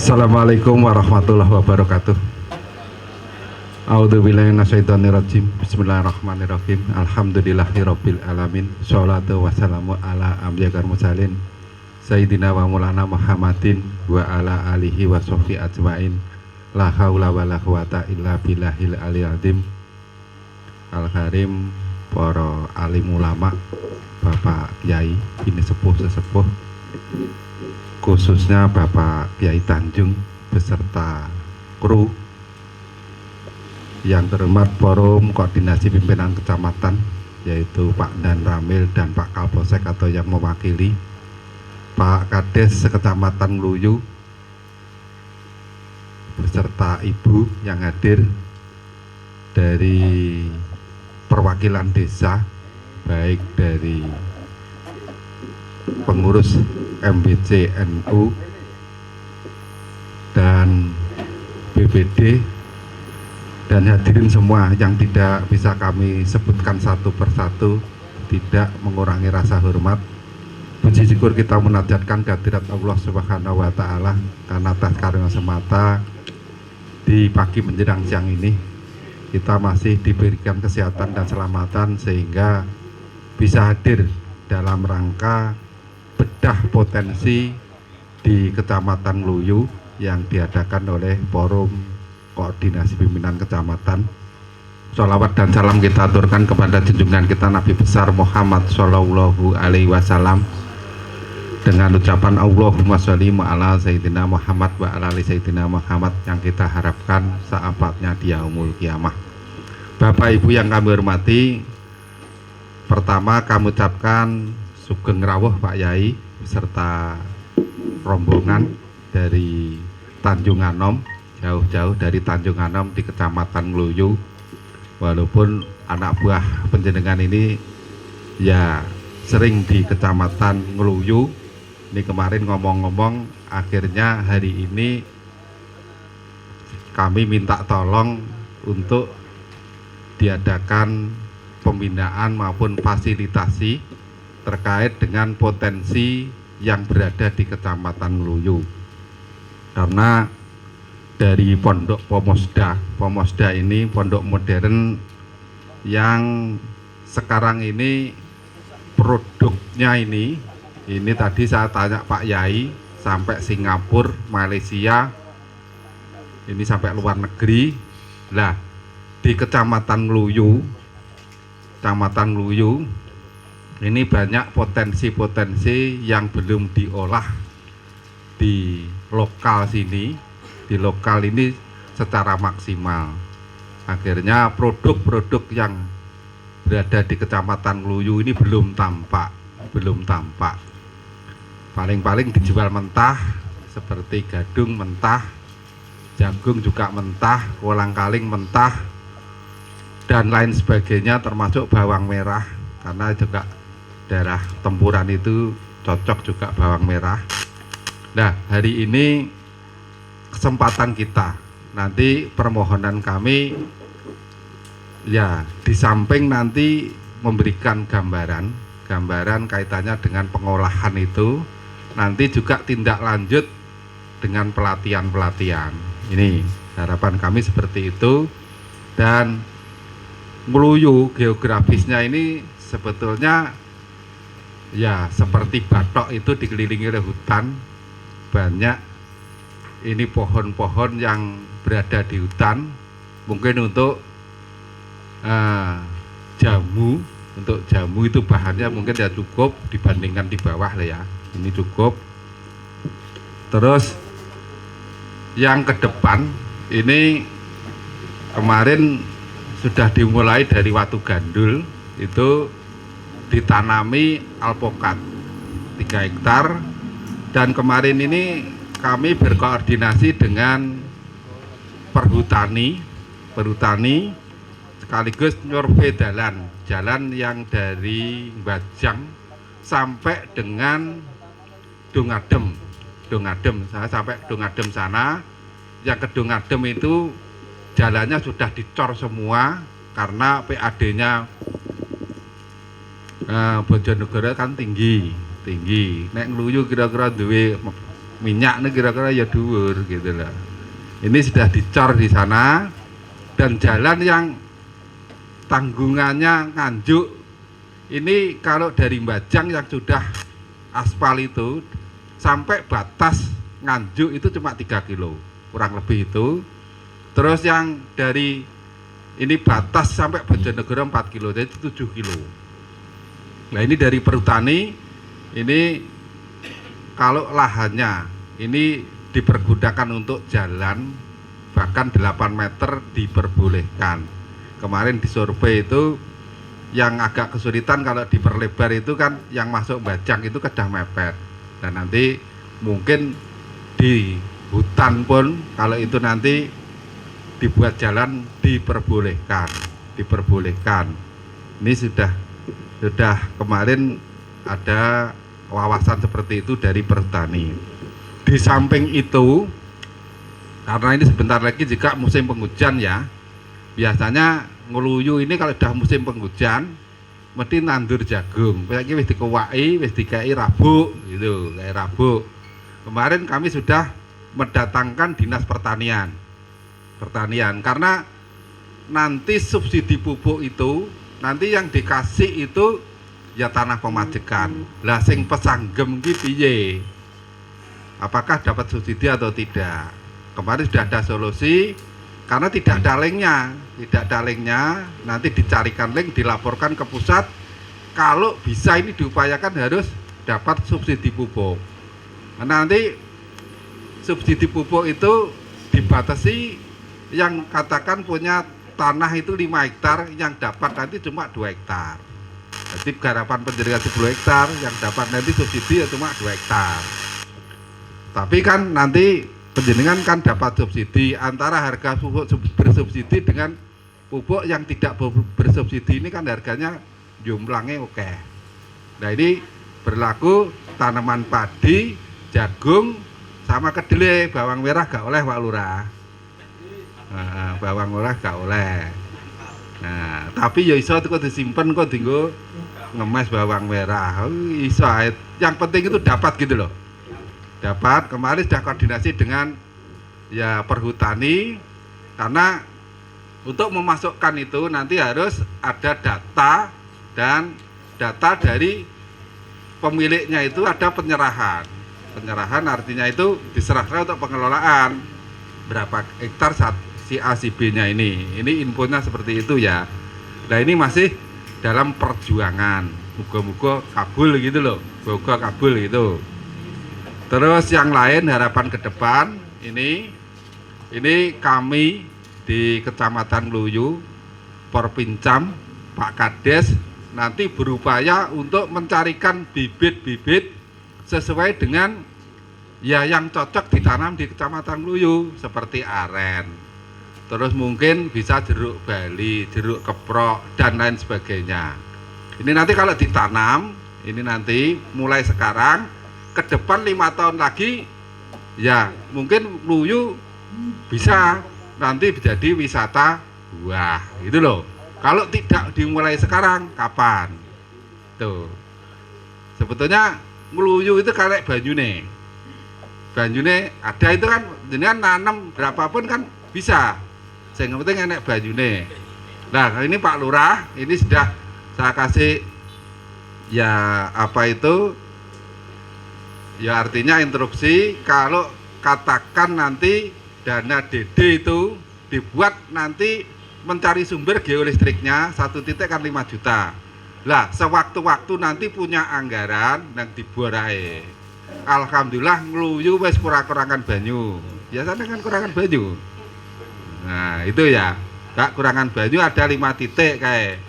Assalamualaikum warahmatullahi wabarakatuh. A'udzubillahi minasyaitonirrajim. Bismillahirrahmanirrahim. Alhamdulillahirabbil alamin. Sholatu wassalamu ala ambiyakar mursalin Sayyidina wa Maulana Muhammadin wa ala alihi wa sahbihi ajmain. La haula wala quwata illa billahil aliyil azim. Al-Karim, para alim ulama, Bapak Kiai, bini sepuh sesepuh, khususnya Bapak Kiai Tanjung beserta kru, yang terhormat Forum Koordinasi Pimpinan Kecamatan, yaitu Pak Dan Ramil dan Pak Kapolsek atau yang mewakili, Pak Kades Sekecamatan Ngluyu beserta Ibu yang hadir dari perwakilan desa, baik dari pengurus MBC NU dan BPD, dan hadirin semua yang tidak bisa kami sebutkan satu persatu, tidak mengurangi rasa hormat. Puji syukur kita munajatkan kehadirat Allah Subhanahu wa Ta'ala, karena atas karunia semata di pagi menjelang siang ini kita masih diberikan kesehatan dan keselamatan sehingga bisa hadir dalam rangka bedah potensi di Kecamatan Ngluyu yang diadakan oleh Forum Koordinasi Pimpinan Kecamatan. Sholawat dan salam kita aturkan kepada junjungan kita Nabi besar Muhammad Shallallahu Alaihi Wasallam dengan ucapan Allahumma sholli ala Sayyidina Muhammad wa ala ali Sayyidina Muhammad yang kita harapkan saatnya di yaumul kiamah. Bapak Ibu yang kami hormati, pertama kami ucapkan sugeng rawuh Pak Yai beserta rombongan dari Tanjung Anom, jauh-jauh dari Tanjung Anom di Kecamatan Ngluyu. Walaupun anak buah penjenengan ini ya sering di Kecamatan Ngluyu, ini kemarin ngomong-ngomong, akhirnya hari ini kami minta tolong untuk diadakan pembinaan maupun fasilitasi terkait dengan potensi yang berada di Kecamatan Ngluyu. Karena dari Pondok Pomosda ini pondok modern yang sekarang ini produknya ini tadi saya tanya Pak Yai, sampai Singapura, Malaysia, ini sampai luar negeri. Lah di Kecamatan Ngluyu ini banyak potensi-potensi yang belum diolah di lokal sini, di lokal ini secara maksimal. Akhirnya produk-produk yang berada di Kecamatan Ngluyu ini belum tampak. Paling-paling dijual mentah, seperti gadung mentah, jagung juga mentah, kolang-kaling mentah, dan lain sebagainya, termasuk bawang merah, karena juga daerah Tempuran itu cocok juga bawang merah. Nah, hari ini kesempatan kita, nanti permohonan kami ya di samping nanti memberikan gambaran kaitannya dengan pengolahan itu, nanti juga tindak lanjut dengan pelatihan. Ini harapan kami seperti itu. Dan Ngluyu geografisnya ini sebetulnya ya seperti Batok itu dikelilingi oleh hutan, banyak ini pohon-pohon yang berada di hutan. Mungkin untuk jamu, itu bahannya mungkin ya cukup dibandingkan di bawah lah ya, ini cukup. Terus yang ke depan ini kemarin sudah dimulai dari Watu Gandul, itu ditanami alpokat 3 hektar, dan kemarin ini kami berkoordinasi dengan perhutani sekaligus nyurvei jalan yang dari Bajang sampai dengan Dongadem. Saya sampai Dongadem sana. Yang ke Dongadem itu jalannya sudah dicor semua karena PAD-nya Bojonegoro kan tinggi. Nek Ngluyu kira-kira duwe minyak nih kira-kira ya dhuwur gitu lah. Ini sudah dicor di sana, dan jalan yang tanggungannya Nganjuk ini kalau dari Mbajang yang sudah aspal itu sampai batas Nganjuk itu cuma 3 kilo kurang lebih itu. Terus yang dari ini batas sampai Bojonegoro 4 kilo, jadi 7 kilo. Nah ini dari Perhutani, ini kalau lahannya ini dipergunakan untuk jalan, bahkan 8 meter diperbolehkan. Kemarin di survei itu yang agak kesulitan kalau diperlebar itu kan yang masuk Mbajang itu kedah mepet. Dan nanti mungkin di hutan pun kalau itu nanti dibuat jalan diperbolehkan. Ini sudah kemarin ada wawasan seperti itu dari Perhutani. Di samping itu, karena ini sebentar lagi jika musim penghujan ya, biasanya Ngluyu ini kalau sudah musim penghujan mesti nandur jagung. Saiki wis dikowaki, wis dikai rabuk gitu, kayak rabuk. Kemarin kami sudah mendatangkan Dinas Pertanian karena nanti subsidi pupuk itu nanti yang dikasih itu ya tanah pemajekan. Lah sing pesanggem ki piye? Apakah dapat subsidi atau tidak? Kemarin sudah ada solusi, karena tidak ada linknya, nanti dicarikan link, dilaporkan ke pusat. Kalau bisa ini diupayakan harus dapat subsidi pupuk. Nah, nanti subsidi pupuk itu dibatasi, yang katakan punya tanah itu 5 hektar, yang dapat nanti cuma 2 hektar. Jadi garapan penjaringan 10 hektar, yang dapat nanti subsidi ya cuma 2 hektar. Tapi kan nanti penjenengan kan dapat subsidi, antara harga pupuk bersubsidi dengan pupuk yang tidak bersubsidi ini kan harganya jumlahnya oke. Nah ini berlaku tanaman padi, jagung, sama kedelai. Bawang merah gak oleh Pak Lurah. Nah, bawang merah gak oleh. Nah, tapi ya iso kok disimpan kok dienggo ngemes bawang merah. Iso, yang penting itu dapat gitu loh. Dapat. Kemarin sudah koordinasi dengan ya Perhutani, karena untuk memasukkan itu nanti harus ada data, dan data dari pemiliknya itu ada penyerahan artinya itu diserahkan untuk pengelolaan berapa hektar si A si B nya ini infonya seperti itu ya. Nah ini masih dalam perjuangan, moga-moga kabul gitu loh, moga kabul gitu. Terus yang lain harapan ke depan ini kami di Kecamatan Ngluyu, Porpincam, Pak Kades nanti berupaya untuk mencarikan bibit-bibit sesuai dengan ya yang cocok ditanam di Kecamatan Ngluyu, seperti aren. Terus mungkin bisa jeruk Bali, jeruk keprok dan lain sebagainya. Ini nanti kalau ditanam, ini nanti mulai sekarang ke depan 5 tahun lagi ya mungkin Ngluyu bisa nanti menjadi wisata buah gitu loh. Kalau tidak dimulai sekarang kapan? Tuh. Sebetulnya Ngluyu itu kayak banyune ada itu kan, jenengan nanam berapapun kan bisa. Yang penting enak banyune. Nah ini Pak Lurah ini sudah saya kasih ya apa itu ya artinya instruksi, kalau katakan nanti dana DD itu dibuat nanti mencari sumber geolistriknya 1 titik kan 5 juta. Lah sewaktu-waktu nanti punya anggaran yang dibuarai. Alhamdulillah Ngluyu wis kurang-kurangan banyu. Biasanya kan kurangan banyu. Nah itu ya, gak kurangan banyu ada 5 titik kayak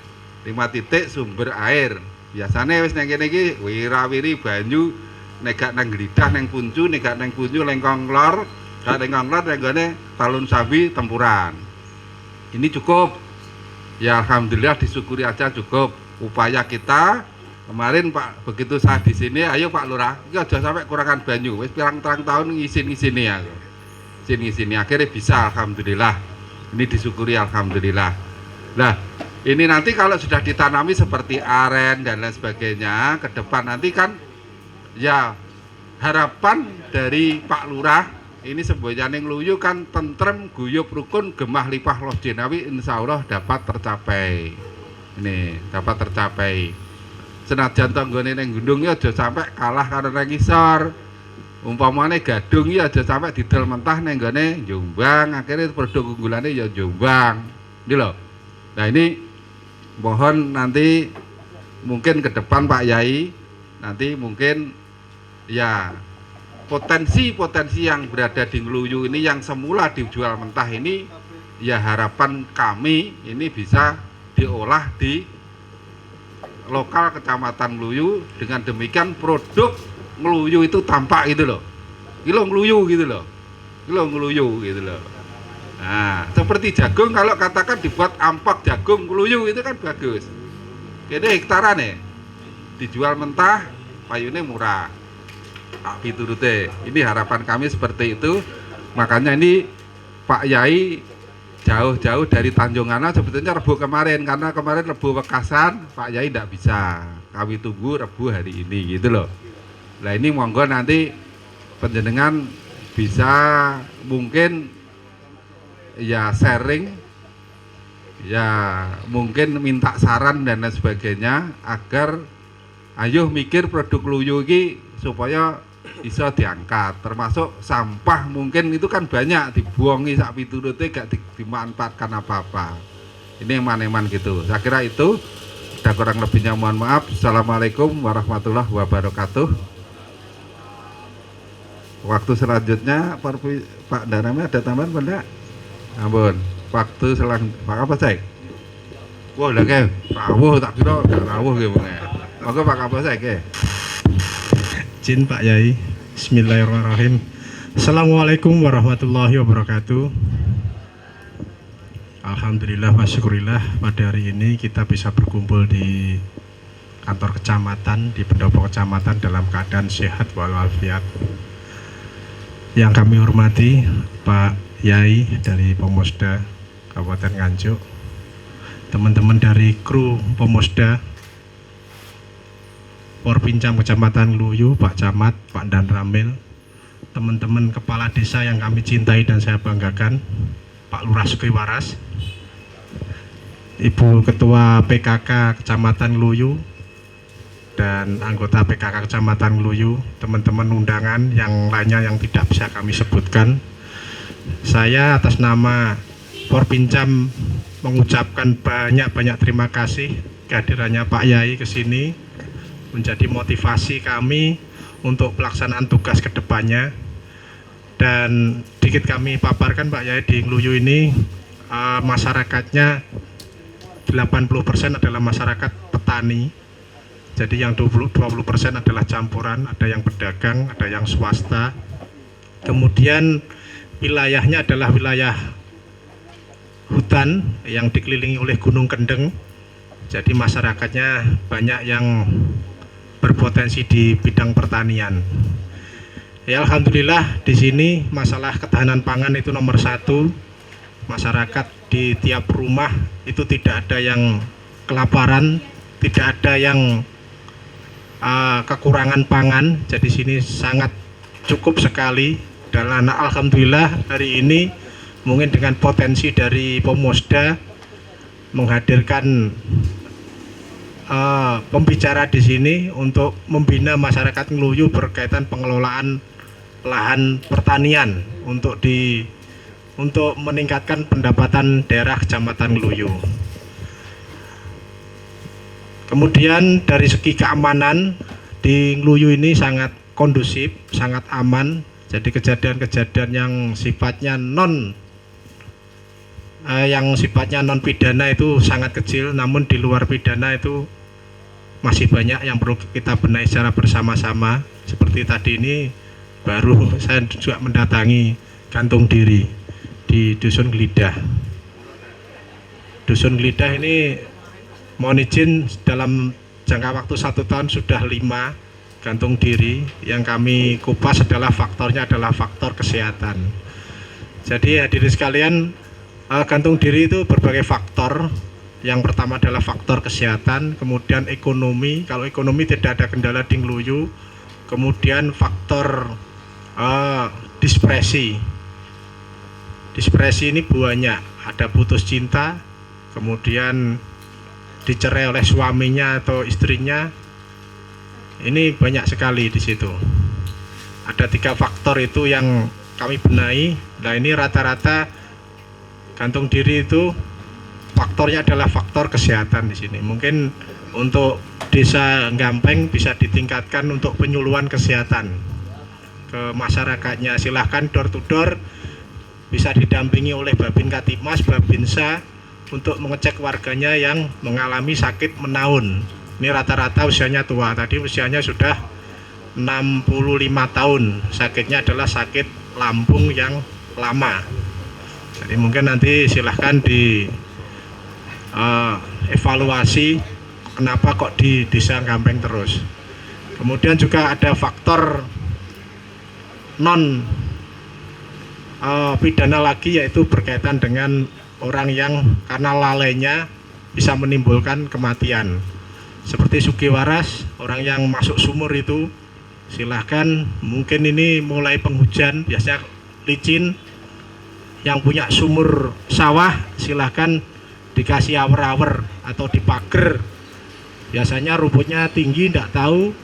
5 titik sumber air. Biasanya wis nang kene iki wirawiri banyu nek gak nang Glidah nang Puncu, nek gak nang Puncu nang Konglor, gak nang Konglor nang gone Talun Sawi Tempuran. Ini cukup. Ya alhamdulillah disyukuri aja cukup. Upaya kita kemarin Pak, begitu saya di sini, ayo Pak Lurah, iki aja sampai kurangan banyu. Wis pirang-pirang tahun ngisin-ngisini ya. Ngisin-ngisini akhirnya bisa alhamdulillah. Ini disyukuri alhamdulillah. Nah, ini nanti kalau sudah ditanami seperti aren dan lain sebagainya, ke depan nanti kan ya harapan dari Pak Lurah ini semboyane ngluyu kan tentrem, guyub, rukun, gemah, lipah, loh jenawi insya Allah dapat tercapai. Ini dapat tercapai. Senajan tanggane ning gunung ya aja sampai kalah karo nang ngisor. Umpamane gadung ya aja sampai didel mentah ning gone Jombang, akhirnya produk unggulane ya Jombang. Ini loh. Nah ini mohon nanti mungkin ke depan Pak Yai nanti mungkin ya potensi-potensi yang berada di Ngluyu ini yang semula dijual mentah ini ya harapan kami ini bisa diolah di lokal Kecamatan Ngluyu, dengan demikian produk Ngluyu itu tampak gitu loh. Kilo Ngluyu gitu loh. Kilo Ngluyu gitu loh. Nah, seperti jagung kalau katakan dibuat ampak jagung Ngluyu itu kan bagus. Kene hektaran ya, dijual mentah, payune murah. Tak piturute. Ini harapan kami seperti itu. Makanya ini Pak Yai jauh-jauh dari Tanjungan sebetulnya Rebu kemarin, karena kemarin Rebu Wekasan Pak Yai tidak bisa. Kami tunggu Rebu hari ini gitu loh. Nah ini monggo nanti panjenengan bisa mungkin ya sharing, ya mungkin minta saran dan lain sebagainya agar ayo mikir produk Ngluyu ini supaya bisa diangkat, termasuk sampah mungkin itu kan banyak dibuangi sak piturute gak dimanfaatkan apa-apa. Ini eman-eman gitu. Saya kira itu, ada kurang lebihnya mohon maaf. Assalamualaikum warahmatullahi wabarakatuh. Waktu selanjutnya Pak Danami ada tambahan pada? Ampun. Waktu Pak apa cek? Wah, udah kayak rawuh tak kira rawuh gitu ya. Maka Pak apa cek ya? Izin Pak Yai. Bismillahirrahmanirrahim. Assalamualaikum warahmatullahi wabarakatuh. Alhamdulillah wa syukurillah, pada hari ini kita bisa berkumpul di kantor kecamatan, di pendopo kecamatan dalam keadaan sehat walafiat. Yang kami hormati Pak Yai dari Pomosda Kabupaten Nganjuk, teman-teman dari kru Pomosda, Porpincam Kecamatan Ngluyu, Pak Camat, Pak Dan Ramil, teman-teman kepala desa yang kami cintai dan saya banggakan, Pak Lurah Sukriwaras, Ibu Ketua PKK Kecamatan Ngluyu, dan anggota PKK Kecamatan Ngluyu, teman-teman undangan yang lainnya yang tidak bisa kami sebutkan. Saya atas nama Porpincam mengucapkan banyak-banyak terima kasih kehadirannya Pak Yai ke sini, menjadi motivasi kami untuk pelaksanaan tugas ke depannya. Dan sedikit kami paparkan Pak Yai, di Ngluyu ini masyarakatnya 80% adalah masyarakat petani. Jadi yang 20% adalah campuran, ada yang pedagang, ada yang swasta. Kemudian wilayahnya adalah wilayah hutan yang dikelilingi oleh Gunung Kendeng. Jadi masyarakatnya banyak yang berpotensi di bidang pertanian. Ya alhamdulillah di sini masalah ketahanan pangan itu nomor satu. Masyarakat di tiap rumah itu tidak ada yang kelaparan, tidak ada yang kekurangan pangan. Jadi sini sangat cukup sekali. Dan alhamdulillah hari ini mungkin dengan potensi dari Pomosda menghadirkan pembicara di sini untuk membina masyarakat Ngluyu berkaitan pengelolaan lahan pertanian untuk meningkatkan pendapatan daerah Kecamatan Ngluyu. Kemudian dari segi keamanan di Ngluyu ini sangat kondusif, sangat aman. Jadi kejadian-kejadian yang sifatnya non pidana itu sangat kecil, namun di luar pidana itu masih banyak yang perlu kita benahi secara bersama-sama. Seperti tadi ini baru saya juga mendatangi gantung diri di Dusun Gelidah. Dusun Gelidah ini mohon izin dalam jangka waktu 1 tahun sudah 5 gantung diri. Yang kami kupas adalah faktornya adalah faktor kesehatan. Jadi hadirin sekalian, gantung diri itu berbagai faktor. Yang pertama adalah faktor kesehatan, kemudian ekonomi. Kalau ekonomi tidak ada kendala di Ngluyu, kemudian faktor dispresi. Dispresi ini banyak, ada putus cinta, kemudian dicerai oleh suaminya atau istrinya. Ini banyak sekali di situ. Ada 3 faktor itu yang kami benahi. Nah, ini rata-rata gantung diri itu faktornya adalah faktor kesehatan di sini. Mungkin untuk desa Gampeng bisa ditingkatkan untuk penyuluhan kesehatan ke masyarakatnya. Silahkan door to door, bisa didampingi oleh Babin Katimas, Babinsa untuk mengecek warganya yang mengalami sakit menaun. Ini rata-rata usianya tua, tadi usianya sudah 65 tahun. Sakitnya adalah sakit lambung yang lama. Jadi mungkin nanti silahkan di evaluasi kenapa kok di desa Gampeng terus. Kemudian juga ada faktor non pidana lagi, yaitu berkaitan dengan orang yang karena lalainya bisa menimbulkan kematian. Seperti Sugiwaras, orang yang masuk sumur itu, silahkan, mungkin ini mulai penghujan, biasanya licin, yang punya sumur sawah silahkan dikasih awer-awer atau dipager. Biasanya rumputnya tinggi, tidak tahu,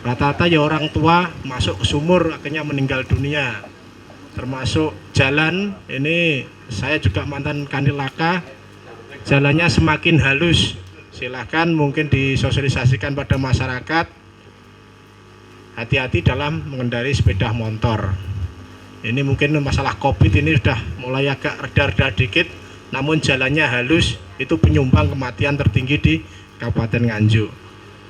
rata-rata ya orang tua masuk ke sumur akhirnya meninggal dunia. Termasuk jalan, ini saya juga mantan Kanilaka, jalannya semakin halus. Silahkan mungkin disosialisasikan pada masyarakat, hati-hati dalam mengendarai sepeda motor. Ini mungkin masalah COVID ini sudah mulai agak reda-reda dikit, namun jalannya halus, itu penyumbang kematian tertinggi di Kabupaten Nganjuk.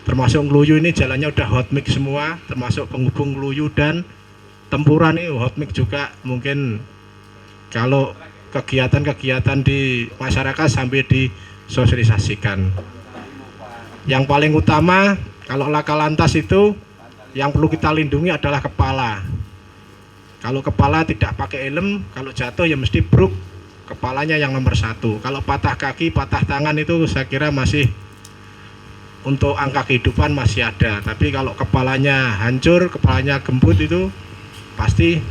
Termasuk Ngluyu ini jalannya udah hot mix semua, termasuk penghubung Ngluyu dan Tempuran ini hot mix juga. Mungkin kalau kegiatan-kegiatan di masyarakat sambil disosialisasikan. Yang paling utama kalau laka lantas itu yang perlu kita lindungi adalah kepala. Kalau kepala tidak pakai helm, kalau jatuh ya mesti bruk, kepalanya yang nomor 1. Kalau patah kaki, patah tangan itu saya kira masih untuk angka kehidupan masih ada. Tapi kalau kepalanya hancur, kepalanya gembut, itu pasti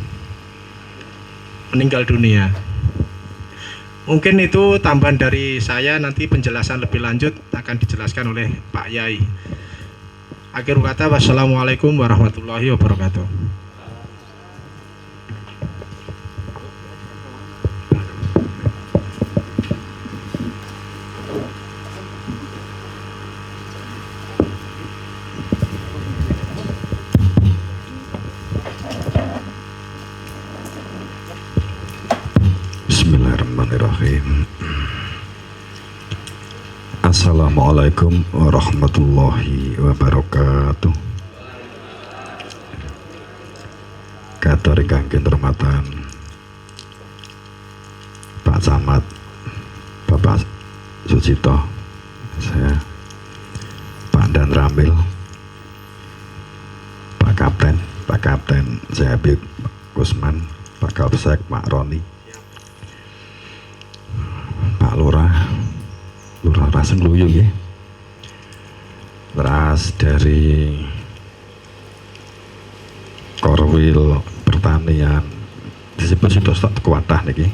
meninggal dunia. Mungkin itu tambahan dari saya, nanti penjelasan lebih lanjut akan dijelaskan oleh Pak Yai. Akhir kata, wassalamualaikum warahmatullahi wabarakatuh. Bismillahirrahmanirrahim. Assalamualaikum warahmatullahi wabarakatuh. Katur ingkang kinurmatan Pak Camat, Bapak Sucipto, saya Pak Dan Ramil, Pak Kapten saya Habib Kusman, Pak Kapsek, Pak Roni, Pak Lurah Raseng Ngluyu ya. Terus dari Korwil Pertanian disebut sudah tak kuatah niki.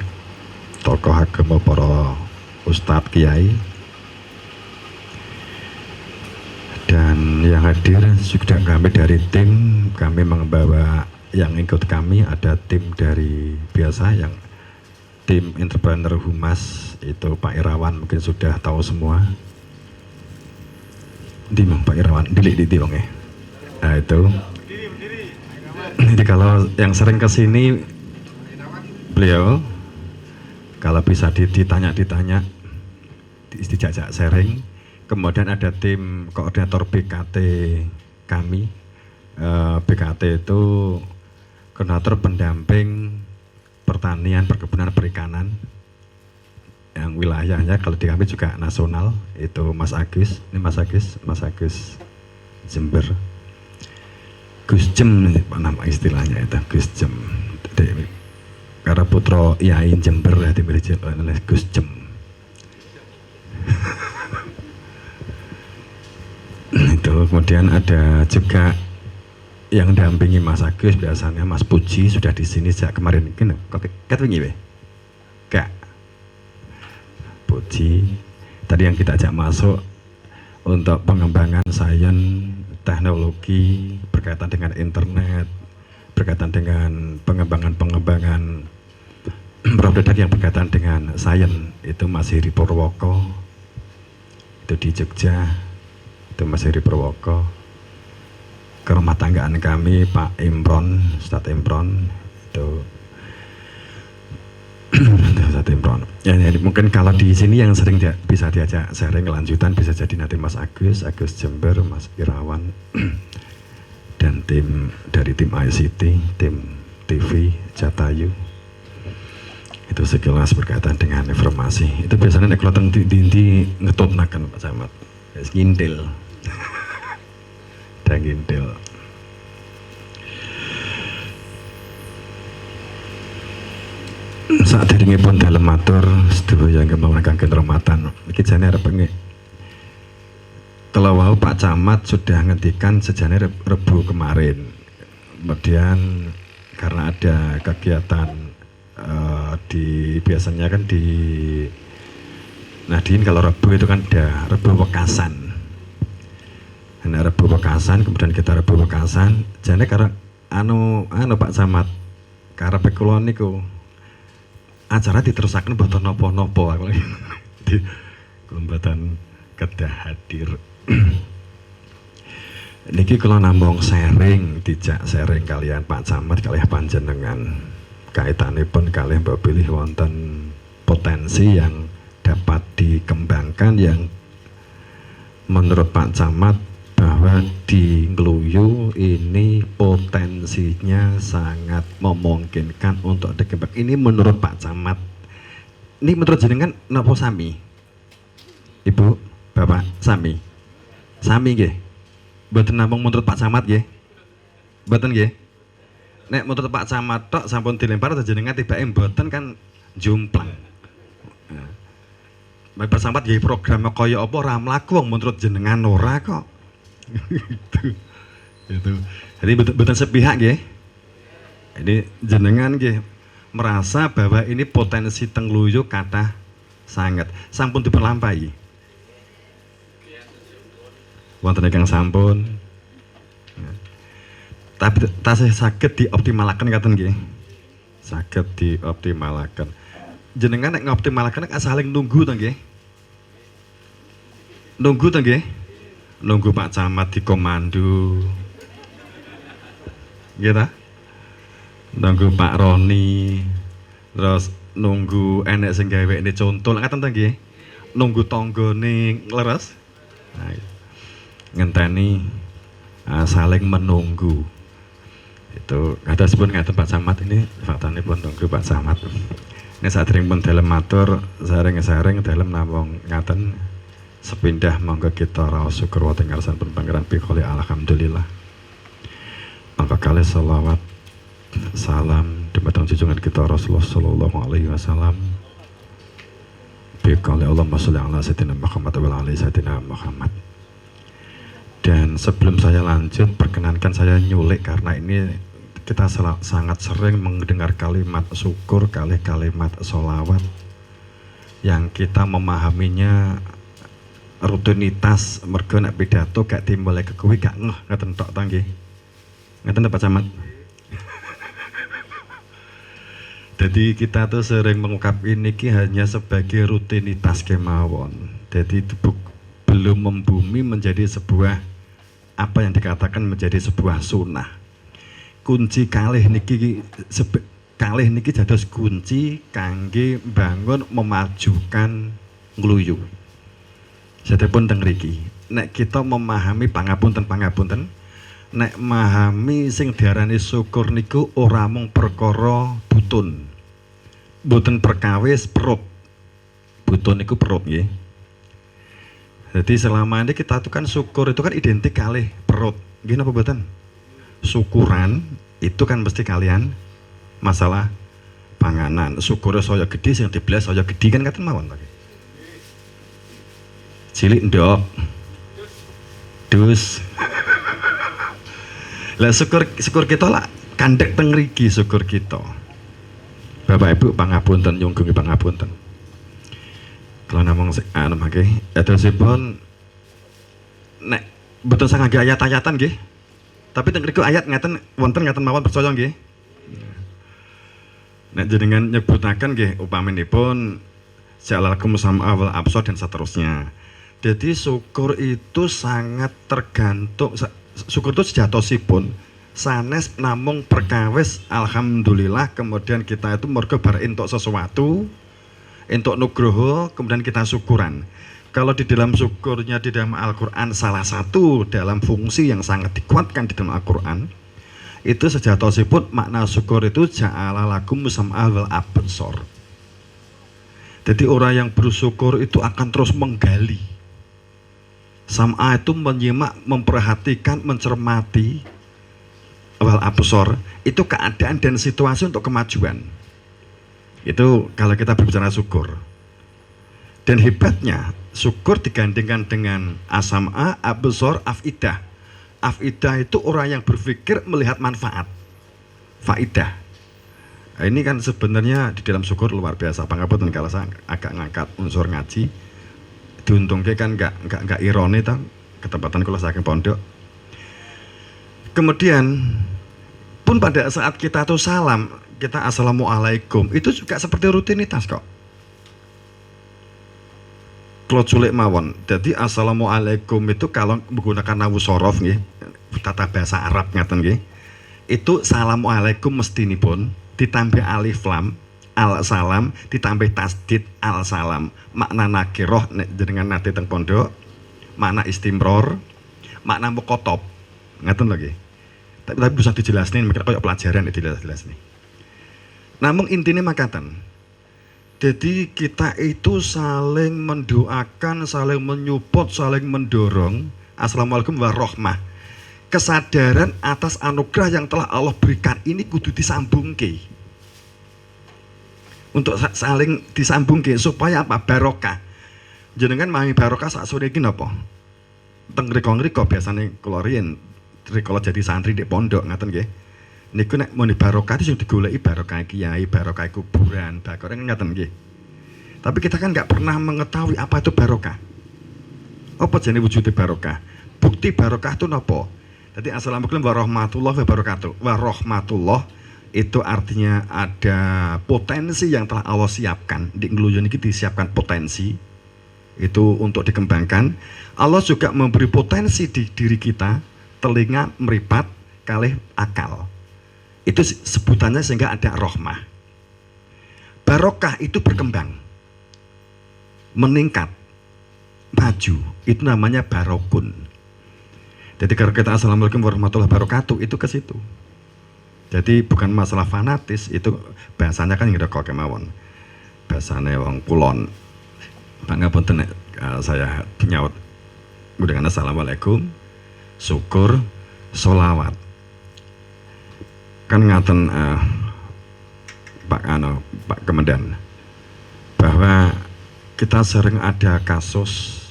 Tokoh agama, para ustadz kiai, dan yang hadir sudah kami dari tim. Kami membawa yang ikut kami, ada tim dari biasa yang tim entrepreneur humas itu Pak Irawan, mungkin sudah tahu semua. Di Pak Irawan, di wong ya. Nah itu. Jadi kalau yang sering kesini beliau, kalau bisa ditanya, dijajak sharing. Kemudian ada tim koordinator BKT kami. BKT itu koordinator pendamping pertanian, perkebunan, perikanan yang wilayahnya kalau di kami juga nasional, itu Mas Agus. Ini Mas Agus Jember, Gus Jem nama istilahnya itu, Gus Jem. Karena putra Yai Jember ya dimiliki oleh Gus Jem. Itu kemudian ada juga yang dampingi Mas Agus biasanya Mas Puji sudah di sini sejak kemarin. Kok ketwingi we? Kak Puji tadi yang kita ajak masuk untuk pengembangan sains, teknologi berkaitan dengan internet, berkaitan dengan pengembangan produk yang berkaitan dengan sains, itu Mas Heri Purwoko, itu di Jogja, itu Mas Heri Purwoko. Ke rumah tanggaan kami Pak Imron, Ustadz Imron, itu Ustadz Imron. Ya, mungkin kalau di sini yang sering bisa diajak sharing lanjutan bisa jadi nanti Mas Agus Jember, Mas Irawan, dan tim dari tim ICT, tim TV, Jatayu. Itu sekilas berkaitan dengan informasi. Itu biasanya nek keloteng di ngetutnakan Pak Camat. Wis ngintil. Dan ngintil. Saat ini pun dalam matur sedaya yang kemawon rahmatan. Iki jane arep kalau wau Pak Camat sudah ngendikan sejane Rebu kemarin. Kemudian karena ada kegiatan biasanya kan di Nadine kalau Rebu itu kan ada Rebu Wekasan. Nah, Rebu Wekasan, kemudian kita Rebu Wekasan. Jane karena anu Pak Camat karepe kula niku acara diterusaken mboten napa-napa aku di mboten kedah hadir. Niki kula namung sharing, dijak sharing kalian Pak Camat kalih panjenengan. Kaitanipun kalih mbok pilih wonten potensi yang dapat dikembangkan yang menurut Pak Camat bahwa di Ngluyu ini potensinya sangat memungkinkan untuk dikembangkan. Ini menurut Pak Camat. Ini menurut jenengan napa sami? Ibu, Bapak, sami. Sami nggih. Mboten namung menurut Pak Camat nggih. Mboten nggih. Nek menurut Pak Camat tok sampun dilempar jenengan tibake mboten kan jumplang. Nah, Pak Camat nggih program kaya apa ora mlaku wong menurut jenengan ora kok. Itu. Jadi betul sepihak nggih. Ini jenengan nggih merasa bahwa ini potensi teng Ngluyu kathah sangat sampun diperlampahi. Wonten ingkang sampun. Tapi tasih saged dioptimalaken ngaten nggih. Saged dioptimalaken. Jenengan nek ngoptimalaken nek saling nunggu to nggih. Nunggu to nggih. Nunggu Pak Camat dikomando. Nggih ta? Nunggu Pak Roni. Terus nunggu enek sing gawekne contoh ngaten to nggih. Nunggu tanggane ngleres. Nah, ngenteni saling menunggu. Itu kata sebut ngaten Pak Camat ini faktane pun nunggu Pak Camat. Ini saat ring pun dalam matur saring dalam namung ngaten sepindah monggo kita raos syukur wa tinggalsan pun pangeran bikoli alhamdulillah. Monggo kali selawat salam dumateng junjungan kita Rasulullah sallallahu alaihi wasallam. Bikoli Allahumma sholli ala sayyidina Muhammad wa ala ali sayyidina Muhammad. Dan sebelum saya lanjut, perkenankan saya nyulik karena ini kita sangat sering mendengar kalimat syukur, kalimat sholawat yang kita memahaminya rutinitas mergo nek pidato gak timbul kekuwi gak ngeh ngaten tok ta nggih. Ngaten Pak Camat. Jadi kita tuh sering mengungkap ini hanya sebagai rutinitas kemawon. Jadi belum membumi menjadi sebuah apa yang dikatakan menjadi sebuah sunnah. Kunci kalih niki dados kunci kangge bangun memajukan Ngluyu. Sedepun teng mriki, nek kita memahami pangapunten, nek memahami sing diarani syukur niku ora mung perkara butun. Mboten perkawis perut. Butun niku perut nggih. Jadi selama ini kita tuh kan syukur itu kan identik kalih perut. Nggih napa mboten? Syukuran itu kan mesti kalian masalah panganan. Syukur saya gede sing diblas saya gede kan katen mawon to. Cilik ndok. Dus. Lah syukur kita lah kandhek teng mriki syukur kita. Bapak Ibu pangapunten nyunggungi pangapunten. Kalau namung anu mangke edosipun nek betul sangat ayat-ayatan nggih. Tapi teng mriku ayat ngaten wonten ngaten mawon percaya nggih. Nek jenengan nyebutaken nggih upaminipun ja'alakum sam'a wal absar dan seterusnya. Jadi syukur itu sangat tergantung, syukur itu sejatosipun sanes namung perkawis alhamdulillah, kemudian kita itu mergo bar entuk sesuatu, entuk nugroho, kemudian kita syukuran. Kalau di dalam syukurnya di dalam Al-Quran, salah satu dalam fungsi yang sangat dikuatkan di dalam Al-Quran itu sejatosipun makna syukur itu ja'ala lakum sam'a wal absar. Jadi orang yang bersyukur itu akan terus menggali. Sam'a itu menyimak, memperhatikan, mencermati. Wal absar itu keadaan dan situasi untuk kemajuan. Itu kalau kita berbicara syukur. Dan hebatnya syukur digandingkan dengan asam'a, absar, afidah. Afidah itu orang yang berpikir melihat manfaat. Faidah. Nah, ini kan sebenarnya di dalam syukur luar biasa. Pangapunten kalau saya agak ngangkat unsur ngaji. Diuntungke kan enggak ironi tang ketepatan kula saking pondok. Kemudian pun pada saat kita tuh salam, kita assalamualaikum, itu juga seperti rutinitas kok. Kalau culik mawon, jadi assalamualaikum itu kalau menggunakan nawu sorof nggih, tata bahasa Arab ngaten nggih, itu assalamualaikum mestinipun ditambah alif lam al salam ditambah tasdid al salam, makna nakiroh jenengan nate teng pondok, makna istimror, makna mukotob ngaten lagi. Tapi bisa dijelasin, mikir kayak pelajaran itu jelas nih. Namun intinya makatan. Jadi kita itu saling mendoakan, saling menyupport, saling mendorong. Assalamualaikum warahmah. Kesadaran atas anugerah yang telah Allah berikan ini kudu disambungke. Untuk saling disambungke supaya apa? Barokah. Jenengan mami barokah sak sore iki napa? Teng riko-riko biasane kula riyen rikala jadi santri di pondok ngaten nggih. Niku nek mun barokah itu sing digoleki barokah kiai, barokah kuburan, barokah ngaten nggih. Tapi kita kan nggak pernah mengetahui apa itu barokah. Apa jenenge wujudnya barokah? Bukti barokah itu napa? Jadi assalamualaikum warahmatullahi wabarakatuh. Warahmatullah itu artinya ada potensi yang telah Allah siapkan. Di ngeluyo niki disiapkan potensi itu untuk dikembangkan. Allah juga memberi potensi di diri kita. Telinga meripat kalih akal, itu sebutannya sehingga ada rahmah. Barokah itu berkembang, meningkat, maju, itu namanya barokun. Jadi kalau kita assalamualaikum warahmatullahi wabarakatuh itu ke situ. Jadi bukan masalah fanatis, itu bahasanya kan ngira kok kemawon, bahasanya wong kulon. Pangapunten saya nyaut dengan assalamualaikum, syukur, sholawat. Kan ngaten Pak Kemendan bahwa kita sering ada kasus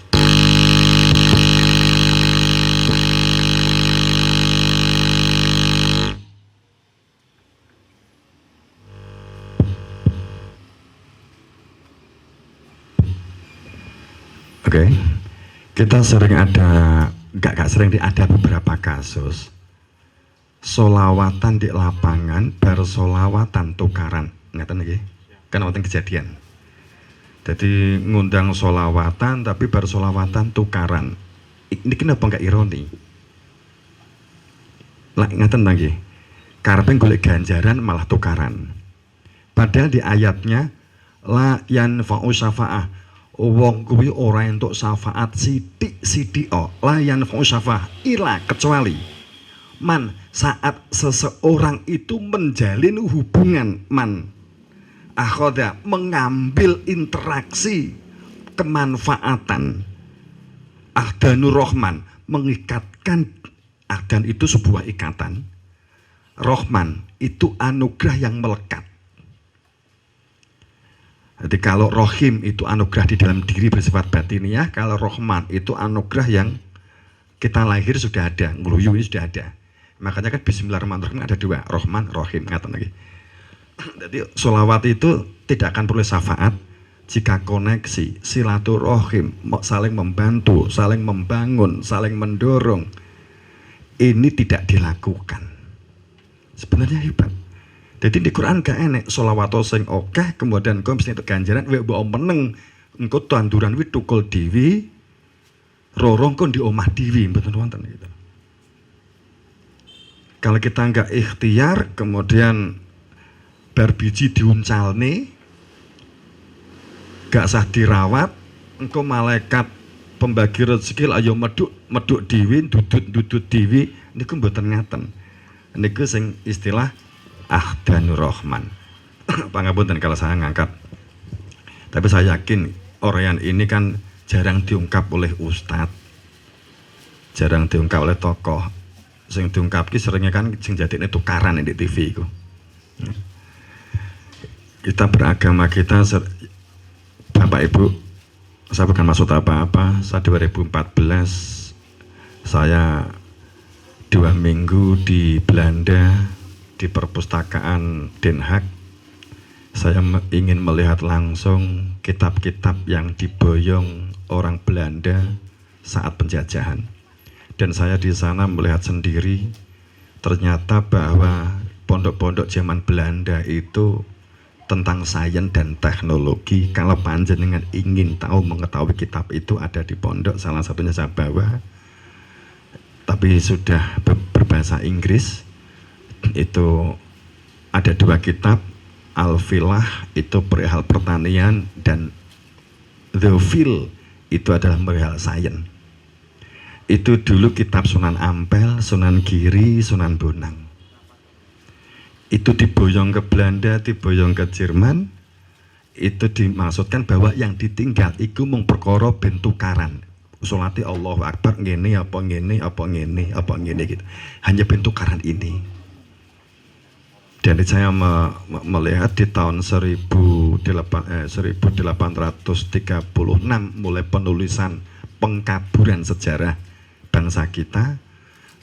kita sering ada gak sering ada beberapa kasus solawatan di lapangan bersolawatan tukaran ngaten nggih kan wonten kejadian. Jadi ngundang solawatan tapi bersolawatan tukaran. Ini kenapa nggak ironi? Lah ngaten nggih. Karepe golek ganjaran malah tukaran. Padahal di ayatnya la yanfa'u syafa'ah. Wong kuwi ora entuk syafaat sithik-sithik la yanfa'u syafa'ah ila kecuali man saat seseorang itu menjalin hubungan man akhoda mengambil interaksi kemanfaatan ahdanur rahman mengikatkan ahdan itu sebuah ikatan rahman itu anugerah yang melekat. Jadi kalau rohim itu anugerah di dalam diri bersifat batiniah, kalau rohman itu anugerah yang kita lahir sudah ada, ngeluyu ini sudah ada. Makanya kan Bismillahirrahmanirrahim ada dua, Rahman, Rahim, ngaten lagi. Jadi sholawat itu tidak akan perlu syafaat jika koneksi, silaturahim, saling membantu, saling membangun, saling mendorong, ini tidak dilakukan. Sebenarnya hebat. Jadi di Quran gak enek sholawat sing oke, kemudian kau mesti itu ganjaran, mbok meneng, engkau tanduran wit tukul diwi, rorong kon di omah diwi, betul wonten gitu. Kalau kita nggak ikhtiar, kemudian berbiji diuncal nih, gak sah dirawat, engkau malaikat pembagi rezeki ayo meduk diwi, dudut diwi, niku mboten ngaten. Niku sing istilah Ahdanur Rahman. Pangapunten kalau saya ngangkat. Tapi saya yakin orang ini kan jarang diungkap oleh ustadz, jarang diungkap oleh tokoh. Sing diungkap ki seringnya kan sing jadine tukaran di TV iku. Kita beragama kita Bapak Ibu, saya bukan maksud apa-apa. Saya 2014 saya 2 minggu di Belanda di perpustakaan Den Haag. Saya ingin melihat langsung kitab-kitab yang diboyong orang Belanda saat penjajahan. Dan saya di sana melihat sendiri ternyata bahwa pondok-pondok zaman Belanda itu tentang sains dan teknologi. Kalau panjenengan ingin tahu mengetahui kitab itu ada di pondok, salah satunya saya bawa, tapi sudah berbahasa Inggris. Itu ada 2 kitab, Al-Filah itu perihal pertanian, dan The Field itu adalah perihal sains. Itu dulu kitab Sunan Ampel, Sunan Giri, Sunan Bonang. Itu diboyong ke Belanda, diboyong ke Jerman. Itu dimaksudkan bahwa yang ditinggal itu mung perkara ben tukaran. Usulati Allahu Akbar ngene apa ngene apa ngene apa ngene gitu. Hanya ben tukaran ini. Dan saya melihat di tahun 1836 mulai penulisan pengkaburan sejarah bangsa kita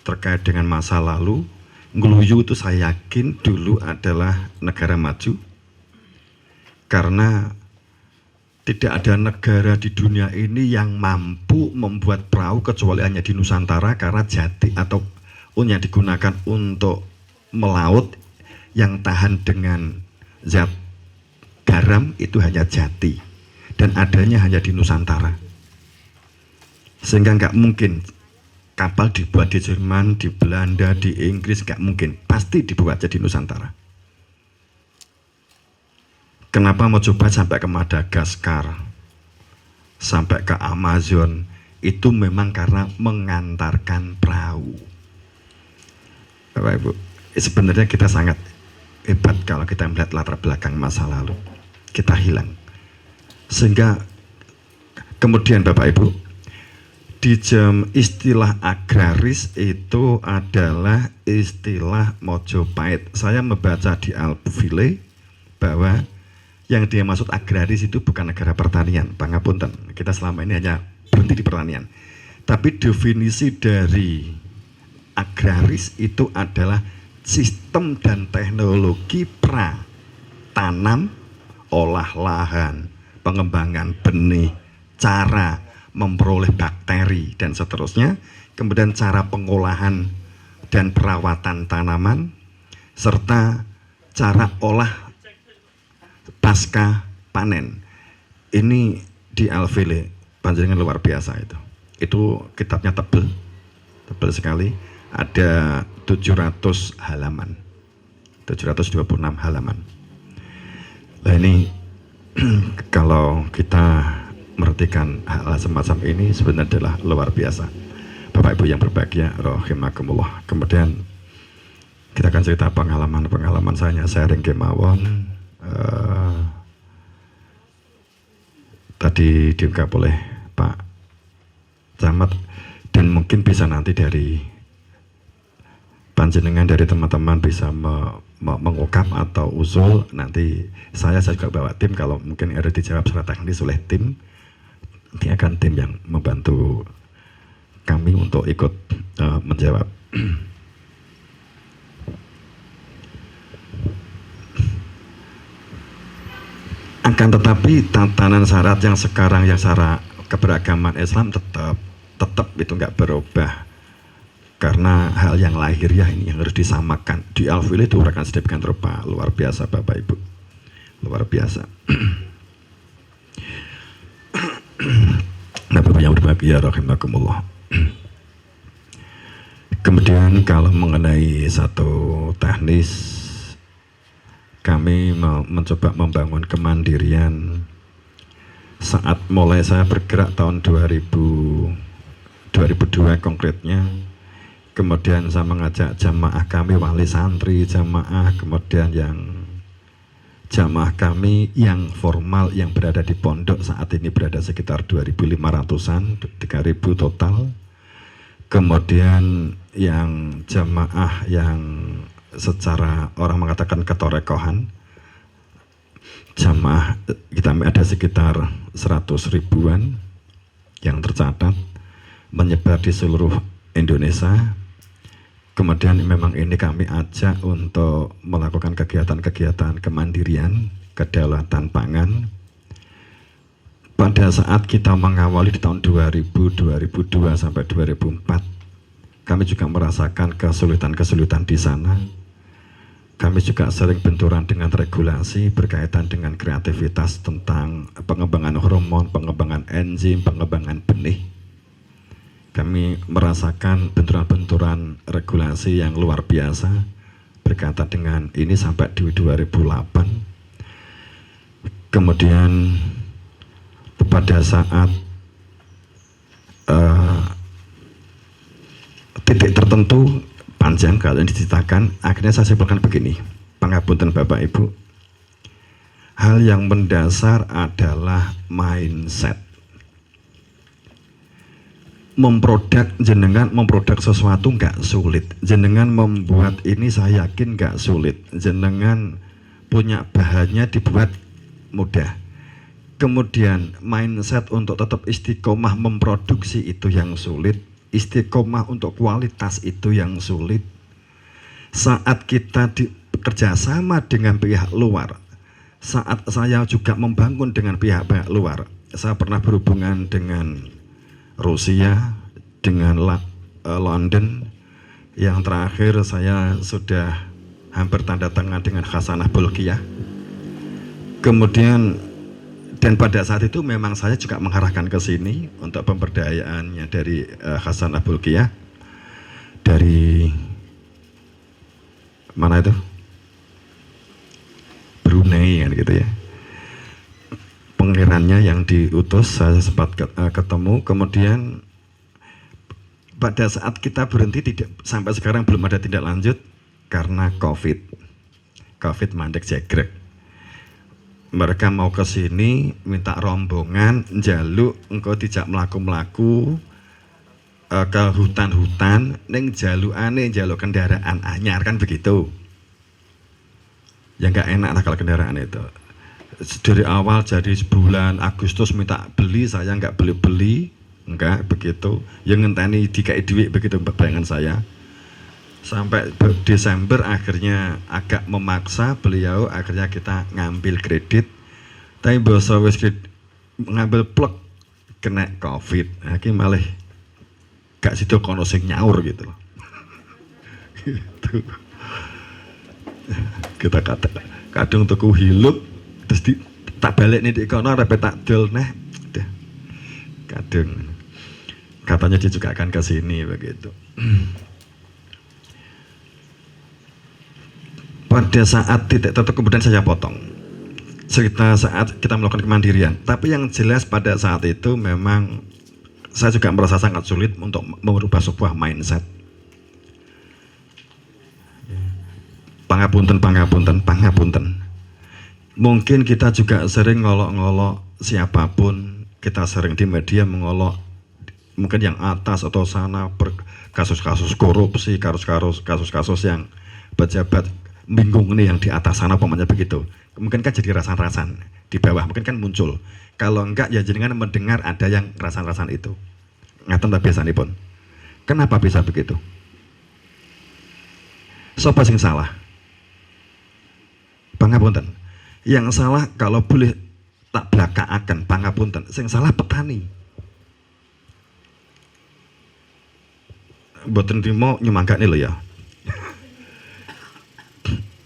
terkait dengan masa lalu. Ngluyu itu saya yakin dulu adalah negara maju, karena tidak ada negara di dunia ini yang mampu membuat perahu kecuali hanya di Nusantara, karena jati atau yang digunakan untuk melaut yang tahan dengan zat garam itu hanya jati, dan adanya hanya di Nusantara. Sehingga nggak mungkin kapal dibuat di Jerman, di Belanda, di Inggris, nggak mungkin. Pasti dibuat jadi Nusantara. Kenapa mau coba sampai ke Madagaskar, sampai ke Amazon? Itu memang karena mengantarkan perahu. Bapak Ibu, sebenarnya kita sangat hebat kalau kita melihat latar belakang masa lalu. Kita hilang. Sehingga kemudian Bapak Ibu, di jam istilah agraris itu adalah istilah Mojopahit. Saya membaca di Alpuville bahwa yang dia maksud agraris itu bukan negara pertanian. Pangapunten, kita selama ini hanya berhenti di pertanian. Tapi definisi dari agraris itu adalah sistem dan teknologi tanam, olah lahan, pengembangan benih, cara memperoleh bakteri dan seterusnya, kemudian cara pengolahan dan perawatan tanaman, serta cara olah pasca panen. Ini di Alville, panjenengan luar biasa itu. Itu kitabnya tebel sekali, ada 700 halaman, 726 halaman. Nah ini kalau kita merhatikan hal semacam ini sebenarnya adalah luar biasa. Bapak Ibu yang berbahagia, rahimakumullah. Kemudian kita akan cerita pengalaman saya sharing kemawon. Tadi diungkap oleh Pak Camat, dan mungkin bisa nanti dari panjenengan, dari teman-teman bisa mengungkap atau usul. Nanti saya juga bawa tim, kalau mungkin ada dijawab secara teknis oleh tim. Ini akan tim yang membantu kami untuk ikut menjawab. Akan tetapi tatanan syarat yang sekarang yang secara keberagaman Islam tetap itu nggak berubah, karena hal yang lahiriah ini yang harus disamakan. Di Al-Fiqh diuraikan sedemikian rupa, luar biasa Bapak Ibu, luar biasa. Nah, Bapak yang berbahagia rahimakumullah. Kemudian kalau mengenai satu teknis, kami mencoba membangun kemandirian saat mulai saya bergerak tahun 2002 konkretnya. Kemudian saya mengajak jamaah kami, wali santri, jamaah, kemudian yang jamaah kami yang formal yang berada di pondok saat ini berada sekitar 2.500-an, 3.000 total. Kemudian yang jamaah yang secara orang mengatakan ketorekohan, jamaah kita ada sekitar 100 ribuan yang tercatat menyebar di seluruh Indonesia. Kemudian memang ini kami ajak untuk melakukan kegiatan-kegiatan kemandirian, kedaulatan pangan. Pada saat kita mengawali di tahun 2000, 2002 sampai 2004, kami juga merasakan kesulitan-kesulitan di sana. Kami juga sering benturan dengan regulasi berkaitan dengan kreativitas tentang pengembangan hormon, pengembangan enzim, pengembangan benih. Kami merasakan benturan-benturan regulasi yang luar biasa berkaitan dengan ini sampai di 2008. Kemudian pada saat titik tertentu panjang kalau diceritakan, akhirnya saya simpulkan begini, pangapunten Bapak Ibu, hal yang mendasar adalah mindset. Jenengan memproduk sesuatu nggak sulit, jenengan membuat ini saya yakin nggak sulit, jenengan punya bahannya dibuat mudah. Kemudian mindset untuk tetap istiqomah memproduksi itu yang sulit, istiqomah untuk kualitas itu yang sulit. Saat kita bekerja sama dengan pihak luar, saat saya juga membangun dengan pihak-pihak luar, saya pernah berhubungan dengan Rusia, dengan London, yang terakhir saya sudah hampir tanda tangan dengan Hasanah Bolkiah. Kemudian dan pada saat itu memang saya juga mengarahkan ke sini untuk pemberdayaannya dari Hasanah Bolkiah dari mana itu? Brunei kan gitu ya. Pengirannya yang diutus saya sempat ketemu. Kemudian pada saat kita berhenti sampai sekarang belum ada tindak lanjut karena COVID mandek jegrek. Mereka mau ke sini minta rombongan njaluk engkau dijak melaku-melaku ke hutan-hutan ning jalukane njaluk kendaraan anyar kan begitu. Ya nggak enak lah kalau kendaraan itu. Dari awal jadi sebulan Agustus minta beli, saya nggak beli-beli, enggak begitu. Yang ngenteni dikai duit begitu bayangan saya. Sampai Desember akhirnya agak memaksa beliau, akhirnya kita ngambil kredit. Tapi bahasa wis ngambil plek kena COVID. Akhirnya malah gak situ kono sing nyaur gitu loh. Gitu. Kita kadung tuku hilup terus tak balik nih di kono repet tak dol nah. Kadung katanya dia juga akan ke sini begitu. Pada saat titik tertentu kemudian saya potong cerita saat kita melakukan kemandirian. Tapi yang jelas pada saat itu memang saya juga merasa sangat sulit untuk merubah sebuah mindset. Pangapunten. Mungkin kita juga sering ngolok-ngolok siapapun, kita sering di media mengolok mungkin yang atas atau sana kasus-kasus korupsi, kasus-kasus yang pejabat bingung nih yang di atas sana pokoknya begitu. Mungkin kan jadi rasan-rasan di bawah, mungkin kan muncul. Kalau enggak ya jenengan mendengar ada yang rasan-rasan itu. Ngaten ta biasanipun. Kenapa bisa begitu? Sapa sing salah? Pangapunten. Yang salah kalau boleh tak blakakaken pangapunten, sing salah petani. Mboten trimo nyumanggane lho ya.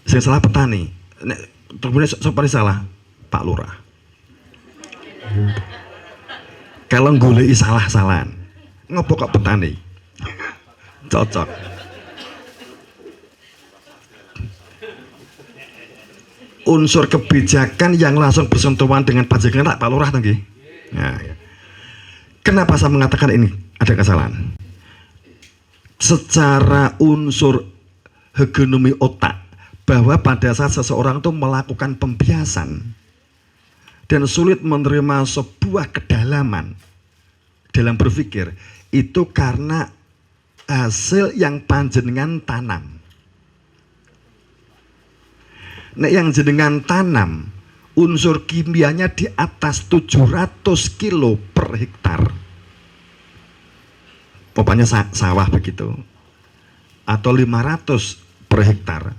Sing salah petani. Nek terbune sapa salah? Pak Lurah. Kalau goleki salah-salahan, ngopo kok petani? Cocok. Unsur kebijakan yang langsung bersentuhan dengan panjenengan Pak Lurah nggih. Nah, ya. Kenapa saya mengatakan ini ada kesalahan? Secara unsur hegemomi otak, bahwa pada saat seseorang itu melakukan pembiasan dan sulit menerima sebuah kedalaman dalam berpikir, itu karena hasil yang panjenengan tanam. Nek yang jenengan tanam, unsur kimianya di atas 700 kilo per hektar. Pokoknya sawah begitu. Atau 500 per hektar.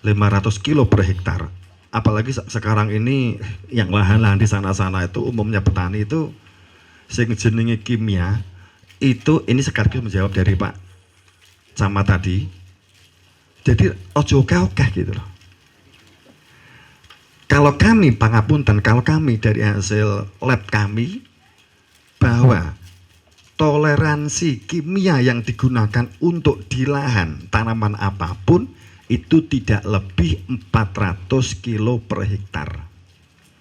500 kilo per hektar. Apalagi sekarang ini yang lahan-lahan di sana-sana itu umumnya petani itu sing jenenge kimia itu, ini sekaligus menjawab dari Pak Camat tadi. Jadi ojo ogah-ogah gitu loh. Kalau kami pangapunten, kalau kami dari hasil lab kami, bahwa toleransi kimia yang digunakan untuk di lahan tanaman apapun itu tidak lebih 400 kilo per hektar.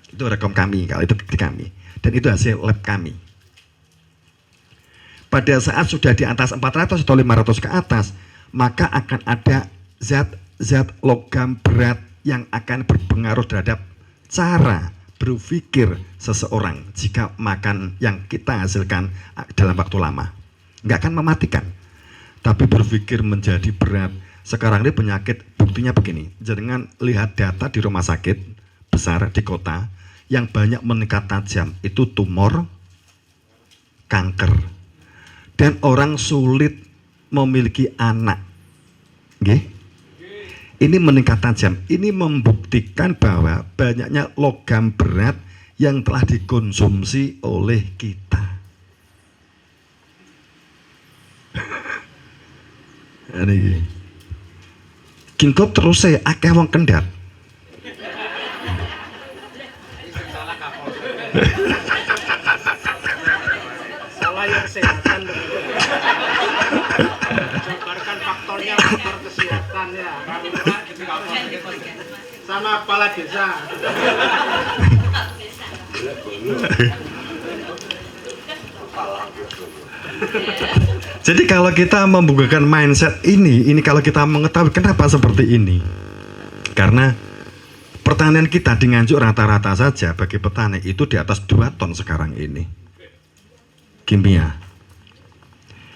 Itu rekom kami, kalau itu di kami. Dan itu hasil lab kami. Pada saat sudah di atas 400 atau 500 ke atas, maka akan ada zat-zat logam berat yang akan berpengaruh terhadap cara berpikir seseorang jika makan yang kita hasilkan dalam waktu lama. Nggak akan mematikan, tapi berpikir menjadi berat. Sekarang ini penyakit, buktinya begini, jangan lihat data di rumah sakit besar di kota yang banyak meningkat tajam, itu tumor, kanker, dan orang sulit memiliki anak. Nggih? Ini meningkat tajam. Ini membuktikan bahwa banyaknya logam berat yang telah dikonsumsi oleh kita. Ini kingkop terus saya akeh wong kendhat. Salah yang kesehatan. Jabarkan faktornya, faktor kesehatan ya. Sama kepala desa. Jadi kalau kita membukakan mindset ini kalau kita mengetahui kenapa seperti ini, karena pertanian kita di Nganjuk rata-rata saja bagi petani itu di atas 2 ton sekarang ini kimia.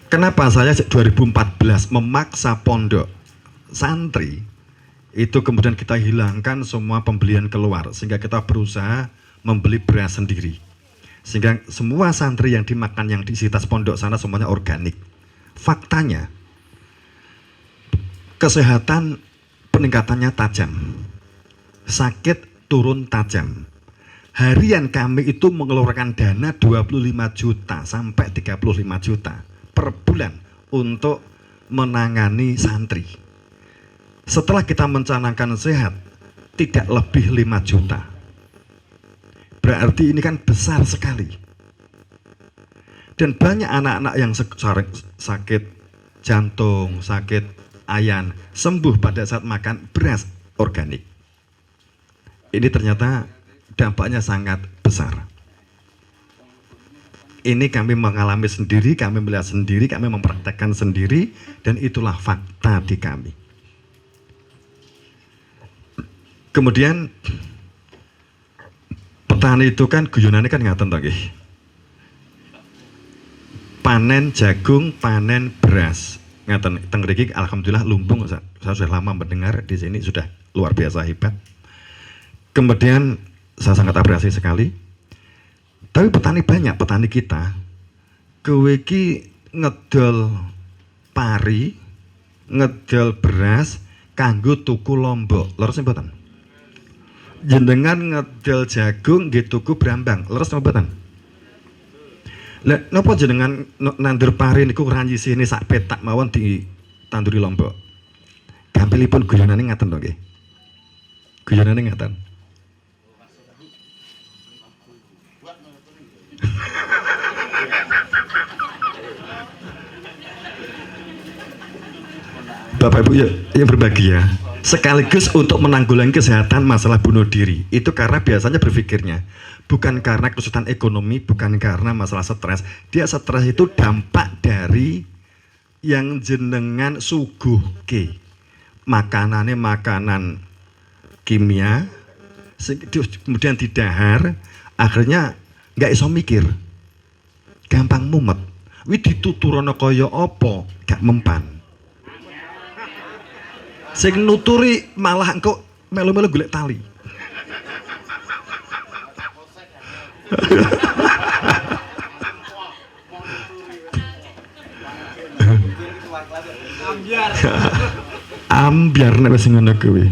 Kenapa saya 2014 memaksa pondok santri itu kemudian kita hilangkan semua pembelian keluar, sehingga kita berusaha membeli beras sendiri, sehingga semua santri yang dimakan yang di sekitar pondok sana semuanya organik. Faktanya kesehatan peningkatannya tajam, sakit turun tajam. Harian kami itu mengeluarkan dana 25 juta sampai 35 juta per bulan untuk menangani santri. Setelah kita mencanangkan sehat, tidak lebih 5 juta. Berarti ini kan besar sekali. Dan banyak anak-anak yang sakit jantung, sakit ayan, sembuh pada saat makan beras organik. Ini ternyata dampaknya sangat besar. Ini kami mengalami sendiri, kami melihat sendiri, kami mempraktekkan sendiri, dan itulah fakta di kami. Kemudian petani itu kan guyonannya kan ngaten to nggih. Panen jagung, panen beras. Ngaten teng mriki alhamdulillah lumbung, saya sudah lama mendengar di sini sudah luar biasa hebat. Kemudian saya sangat apresiasi sekali. Tapi petani banyak, petani kita kowe iki ngedol pari, ngedol beras kanggo tuku Lombok. Leres mboten? jenengan ngedel jagung nggih tuku brambang, leres napa mboten? Lah napa jenengan nandur pari niku ranyisine sak petak mawon ditanduri Lombok? Gampilipun guyonane ngaten to nggih. Guyonane ngaten. Bapak Ibu yang berbahagia, sekaligus untuk menanggulangi kesehatan masalah bunuh diri. Itu karena biasanya berpikirnya bukan karena kesulitan ekonomi, bukan karena masalah stres. Dia stres itu dampak dari yang jenengan suguhke. Makanannya makanan kimia, kemudian didahar, akhirnya nggak iso mikir, gampang mumet. Wi dituturono kaya apa, gak mempan. Sing nuturi malah engkau melu-melu golek tali. Ambiar nek wis ngono kuwi.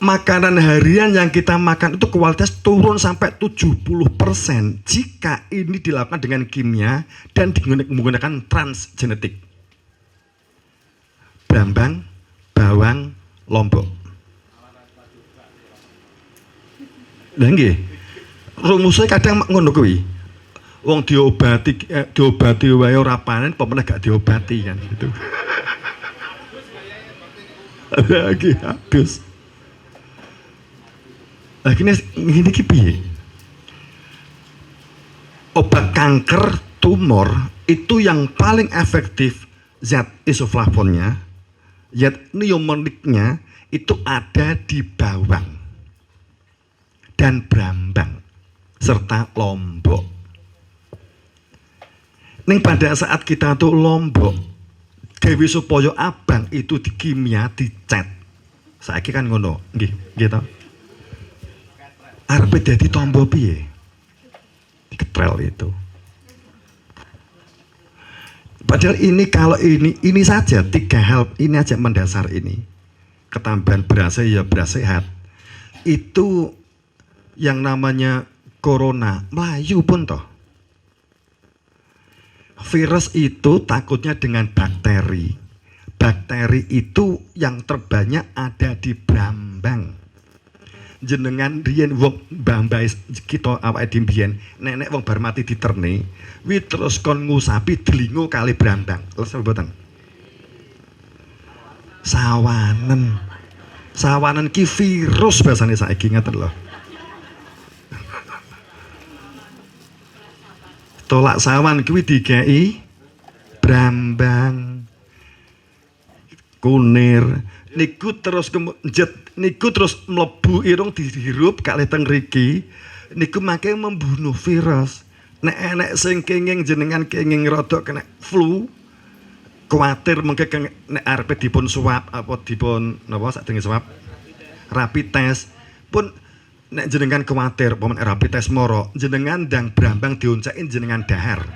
Makanan harian yang kita makan itu kualitas turun sampai 70% jika ini dilakukan dengan kimia dan menggunakan transgenetik. Brambang, bawang, lombok. Lah nggih. Rumusé kadang ngono kuwi. Wong diobati wae ora panen, apa meneh gak diobati kan gitu. Lagi habis. Akhirnya ngene iki piye? Obat kanker tumor itu yang paling efektif zat isoflavonnya, zat neomoniknya itu ada di bawang dan brambang serta lombok. Ning pada saat kita tuh lombok gawe supaya abang itu di kimia dicet. Saiki kan ngono, nggih, nggih to. Arep dadi tombo piye? Diketrel itu. Padahal ini kalau ini saja 3 hal ini aja mendasar ini. Ketambahan beras ya beras sehat. Itu yang namanya corona melayu pun toh. Virus itu takutnya dengan bakteri. Bakteri itu yang terbanyak ada di brambang. Jenengan riyen wong mbah-mbah kita awake dhewe biyen nenek wong bar mati diterne wi terus kon ngusapi delingo kali brambang. Terus mboten. Sawanen. Sawanen ki virus bahasane saiki ngaten lho. Tolak sawan kuwi digawe brambang. Kunir niku terus niku terus mlebu irung dihirup kalih teng mriki niku mangke membunuh virus. Nek enek sing kenging jenengan kenging rada kena flu kuwatir mengke nek arepe dipun swab apa dipun napa sadurunge swab rapid test pun nek jenengan kuwatir apa rapid test moro jenengan ndang brambang dionceki jenengan dahar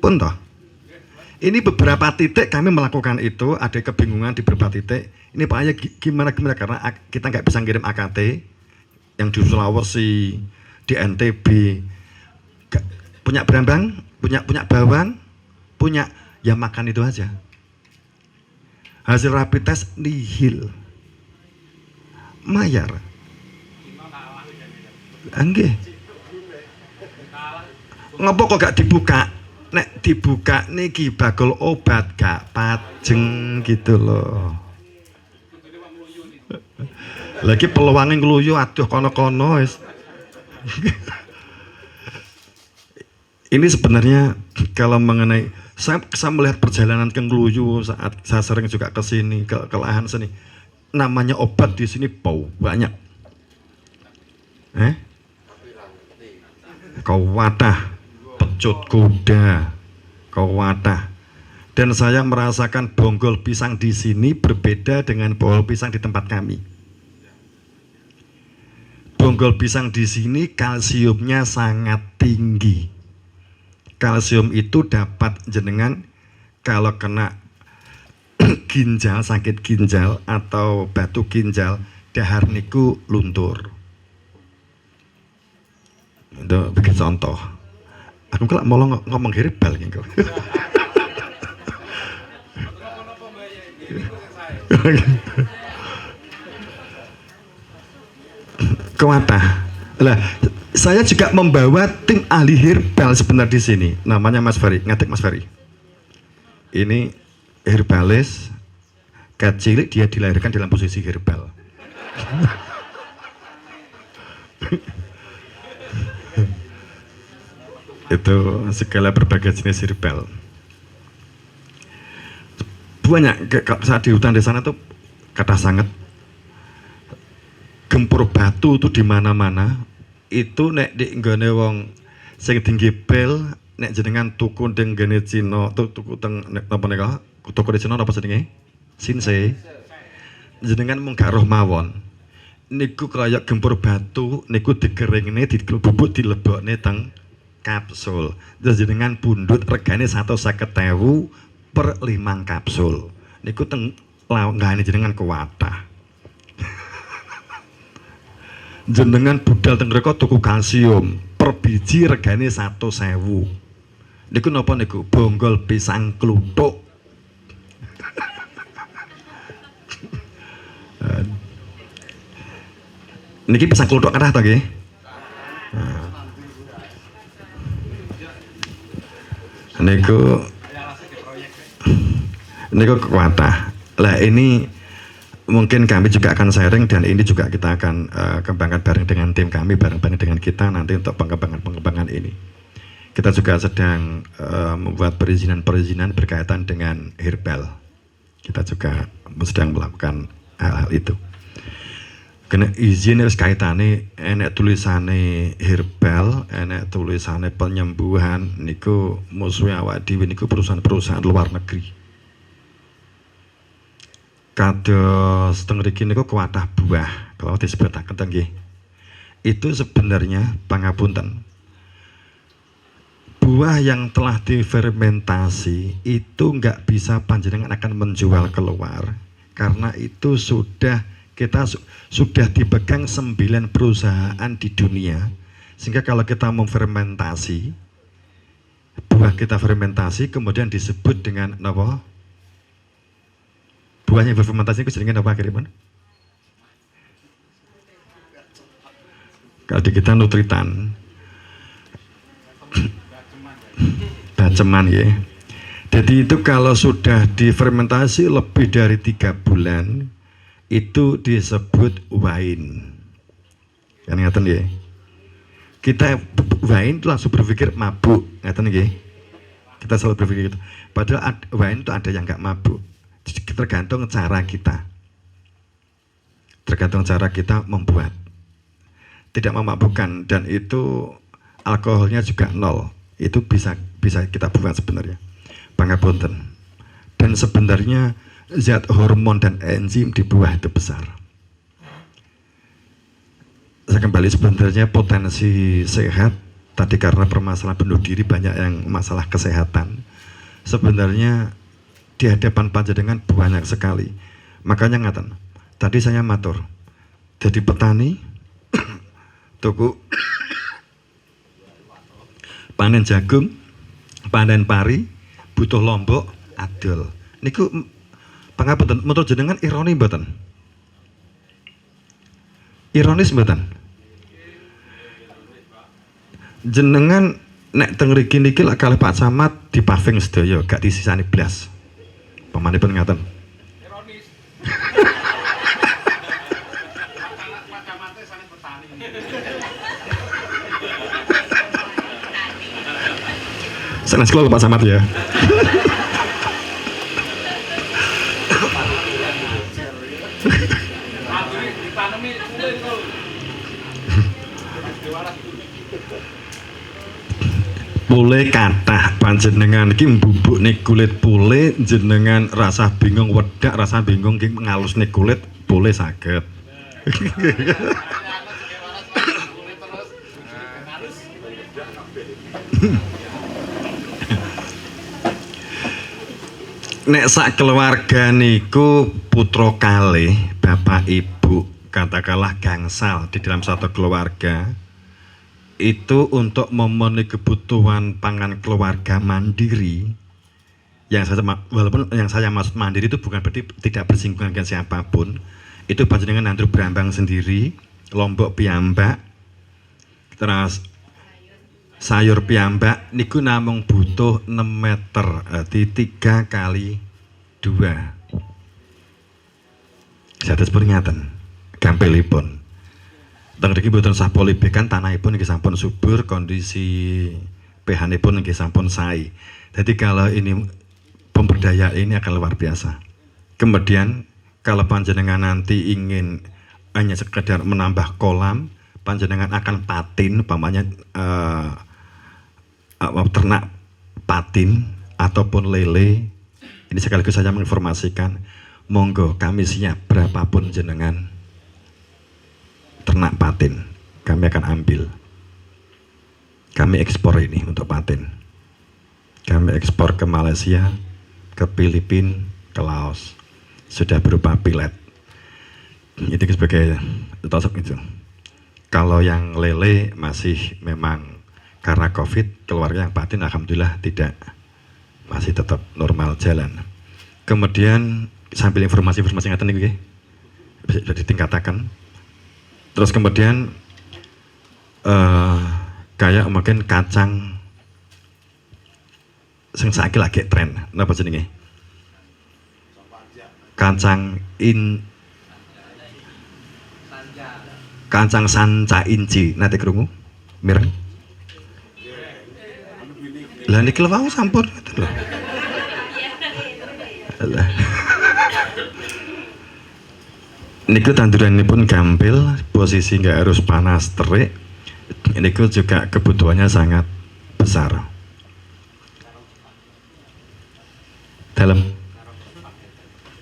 pun toh. Ini beberapa titik kami melakukan itu, ada kebingungan di beberapa titik. Ini Pak Ayah gimana karena kita nggak bisa ngirim AKT yang di Sulawesi, di NTB, punya brambang, punya bawang, punya ya makan itu aja. Hasil rapid test nihil, mayar, enggak. Ngopo kok gak dibuka? Nek dibuka niki bakul obat gak pajeng gitu loh. Lagi peluangnya ngeluyu aduh kono-kono wis. Ini sebenarnya kalau mengenai saya melihat perjalanan ke Ngeluyu saat saya sering juga ke sini ke lahan sini. Namanya obat di sini banyak. Kawadah pecut kuda, kawadah. Dan saya merasakan bonggol pisang di sini berbeda dengan bonggol pisang di tempat kami. Bonggol pisang di sini kalsiumnya sangat tinggi. Kalsium itu dapat jenengan kalau kena ginjal, sakit ginjal atau batu ginjal, dahar niku luntur. Itu bagi contoh. Aku kalau mau ngomong herbal gitu. Kuatah. Lah, saya juga membawa tim ahli herbal sebenarnya di sini. Namanya Mas Ferry, ngatek Mas Ferry. Ini herbalis kecil, dia dilahirkan dalam posisi herbal. Itu segala berbagai jenis herbal. Banyak saat di hutan di sana tuh kata sangat gempur batu tuh di mana-mana. Itu nek di nggone wong sing tinggi bel nek jenengan tuku teng gene Cina tuku teng napa nika tuku di Cina apa jenenge Sinse jenengan mung gak roh mawon niku kaya gempur batu niku digeringne dibubuk dilebokne teng kapsul terus jenengan pundhut regane 150.000 per 5 kapsul niku teng langgane jenengan kuwatah. Jenengan budal teng mriko tuku kalsium per biji regane 100.000. Niku napa niku? Bonggol pisang kluthuk. Niki pisang kluthuk kathah to nggih? Niku kuatah. Lah ini mungkin kami juga akan sharing dan ini juga kita akan kembangkan bareng dengan tim kami, bareng-bareng dengan kita nanti untuk pengembangan ini. Kita juga sedang membuat perizinan berkaitan dengan herbal. Kita juga sedang melakukan hal-hal itu. Kena izin wis kaitane enek tulisane herbal, enek tulisane penyembuhan niku musuhe awak dhewe niku perusahaan-perusahaan luar negeri. Kados teng mriki niku kuatah buah kalau disebutaken nggih. Itu sebenarnya pangapunten. Buah yang telah difermentasi itu nggak bisa panjenengan akan menjual keluar karena itu sudah dipegang 9 perusahaan di dunia sehingga kalau kita memfermentasi buah kita fermentasi kemudian disebut dengan apa? Buah yang berfermentasi itu jenenge apa kiriman? Kalau di kita nutritan, daceman ya. Jadi itu kalau sudah difermentasi lebih dari 3 bulan, itu disebut wine. Kan ngaten ya. Kita wine itu langsung berpikir mabuk, ngaten ya. Kita selalu berpikir gitu. Padahal wine itu ada yang nggak mabuk. Tergantung cara kita membuat, tidak memabukkan dan itu alkoholnya juga 0, itu bisa kita buat sebenarnya pangapunten. Dan sebenarnya zat hormon dan enzim di buah itu besar. Saya kembali sebenarnya potensi sehat tadi karena permasalahan bunuh diri banyak yang masalah kesehatan sebenarnya di hadapan panjenengan banyak sekali. Makanya ngaten. Tadi saya matur. Jadi petani tuku panen jagung, panen pari, butuh lombok, adol. Niku pangapunten menurut jenengan ironi mboten? Ironis mboten? Jenengan nek teng mriki niki lak kalih Pak Camat di paving sedaya gak disisani blas. Pamanipun ngaten. Ironis. Sanes kula Pak Camat ya. Pule kathah panjenengan iki mbubukne kulit pule jenengan rasa bingung wedak rasa bingung iki ngalusne kulit pule saged. Nek sak keluarga niku putra kalih, bapak ibu, katakanlah gangsal di dalam satu keluarga, itu untuk memenuhi kebutuhan pangan keluarga mandiri. Walaupun yang saya maksud mandiri itu bukan berarti tidak bersinggungan dengan siapapun. Itu panjenengan nandur berambang sendiri, lombok piyambak, terus sayur piyambak niku namung butuh 6 meter, di 3 kali 2. Saya terus peringatan gampilipun teng mriki mboten sah polibekan, tanahipun nggih sampun subur, kondisi pH-nipun nggih sampun sae. Jadi kalau ini pemberdayaan ini akan luar biasa. Kemudian kalau panjenengan nanti ingin hanya sekedar menambah kolam, panjenengan akan patin, umpamanya ternak patin ataupun lele. Ini sekaligus saya menginformasikan, monggo kami siap berapapun jenengan ternak patin, kami akan ambil. Kami ekspor ini untuk patin. Kami ekspor ke Malaysia, ke Filipina, ke Laos. Sudah berupa pilet. Itu sebagai tosok itu. Kalau yang lele masih memang karena COVID, keluarga yang patin alhamdulillah tidak, masih tetap normal jalan. Kemudian sambil informasi-informasi ngaten niku nggih bisa ditingkatakan. Terus kemudian kayak mungkin kacang sing saiki lagi tren, napa jenenge? Kacang sanca inci, nate krungu? Mireng? Lah niki lho sampun ngoten lho. Alah. Niku tanduranipun gampil, posisi nggak harus panas terik. Niku juga kebutuhannya sangat besar. Dalam,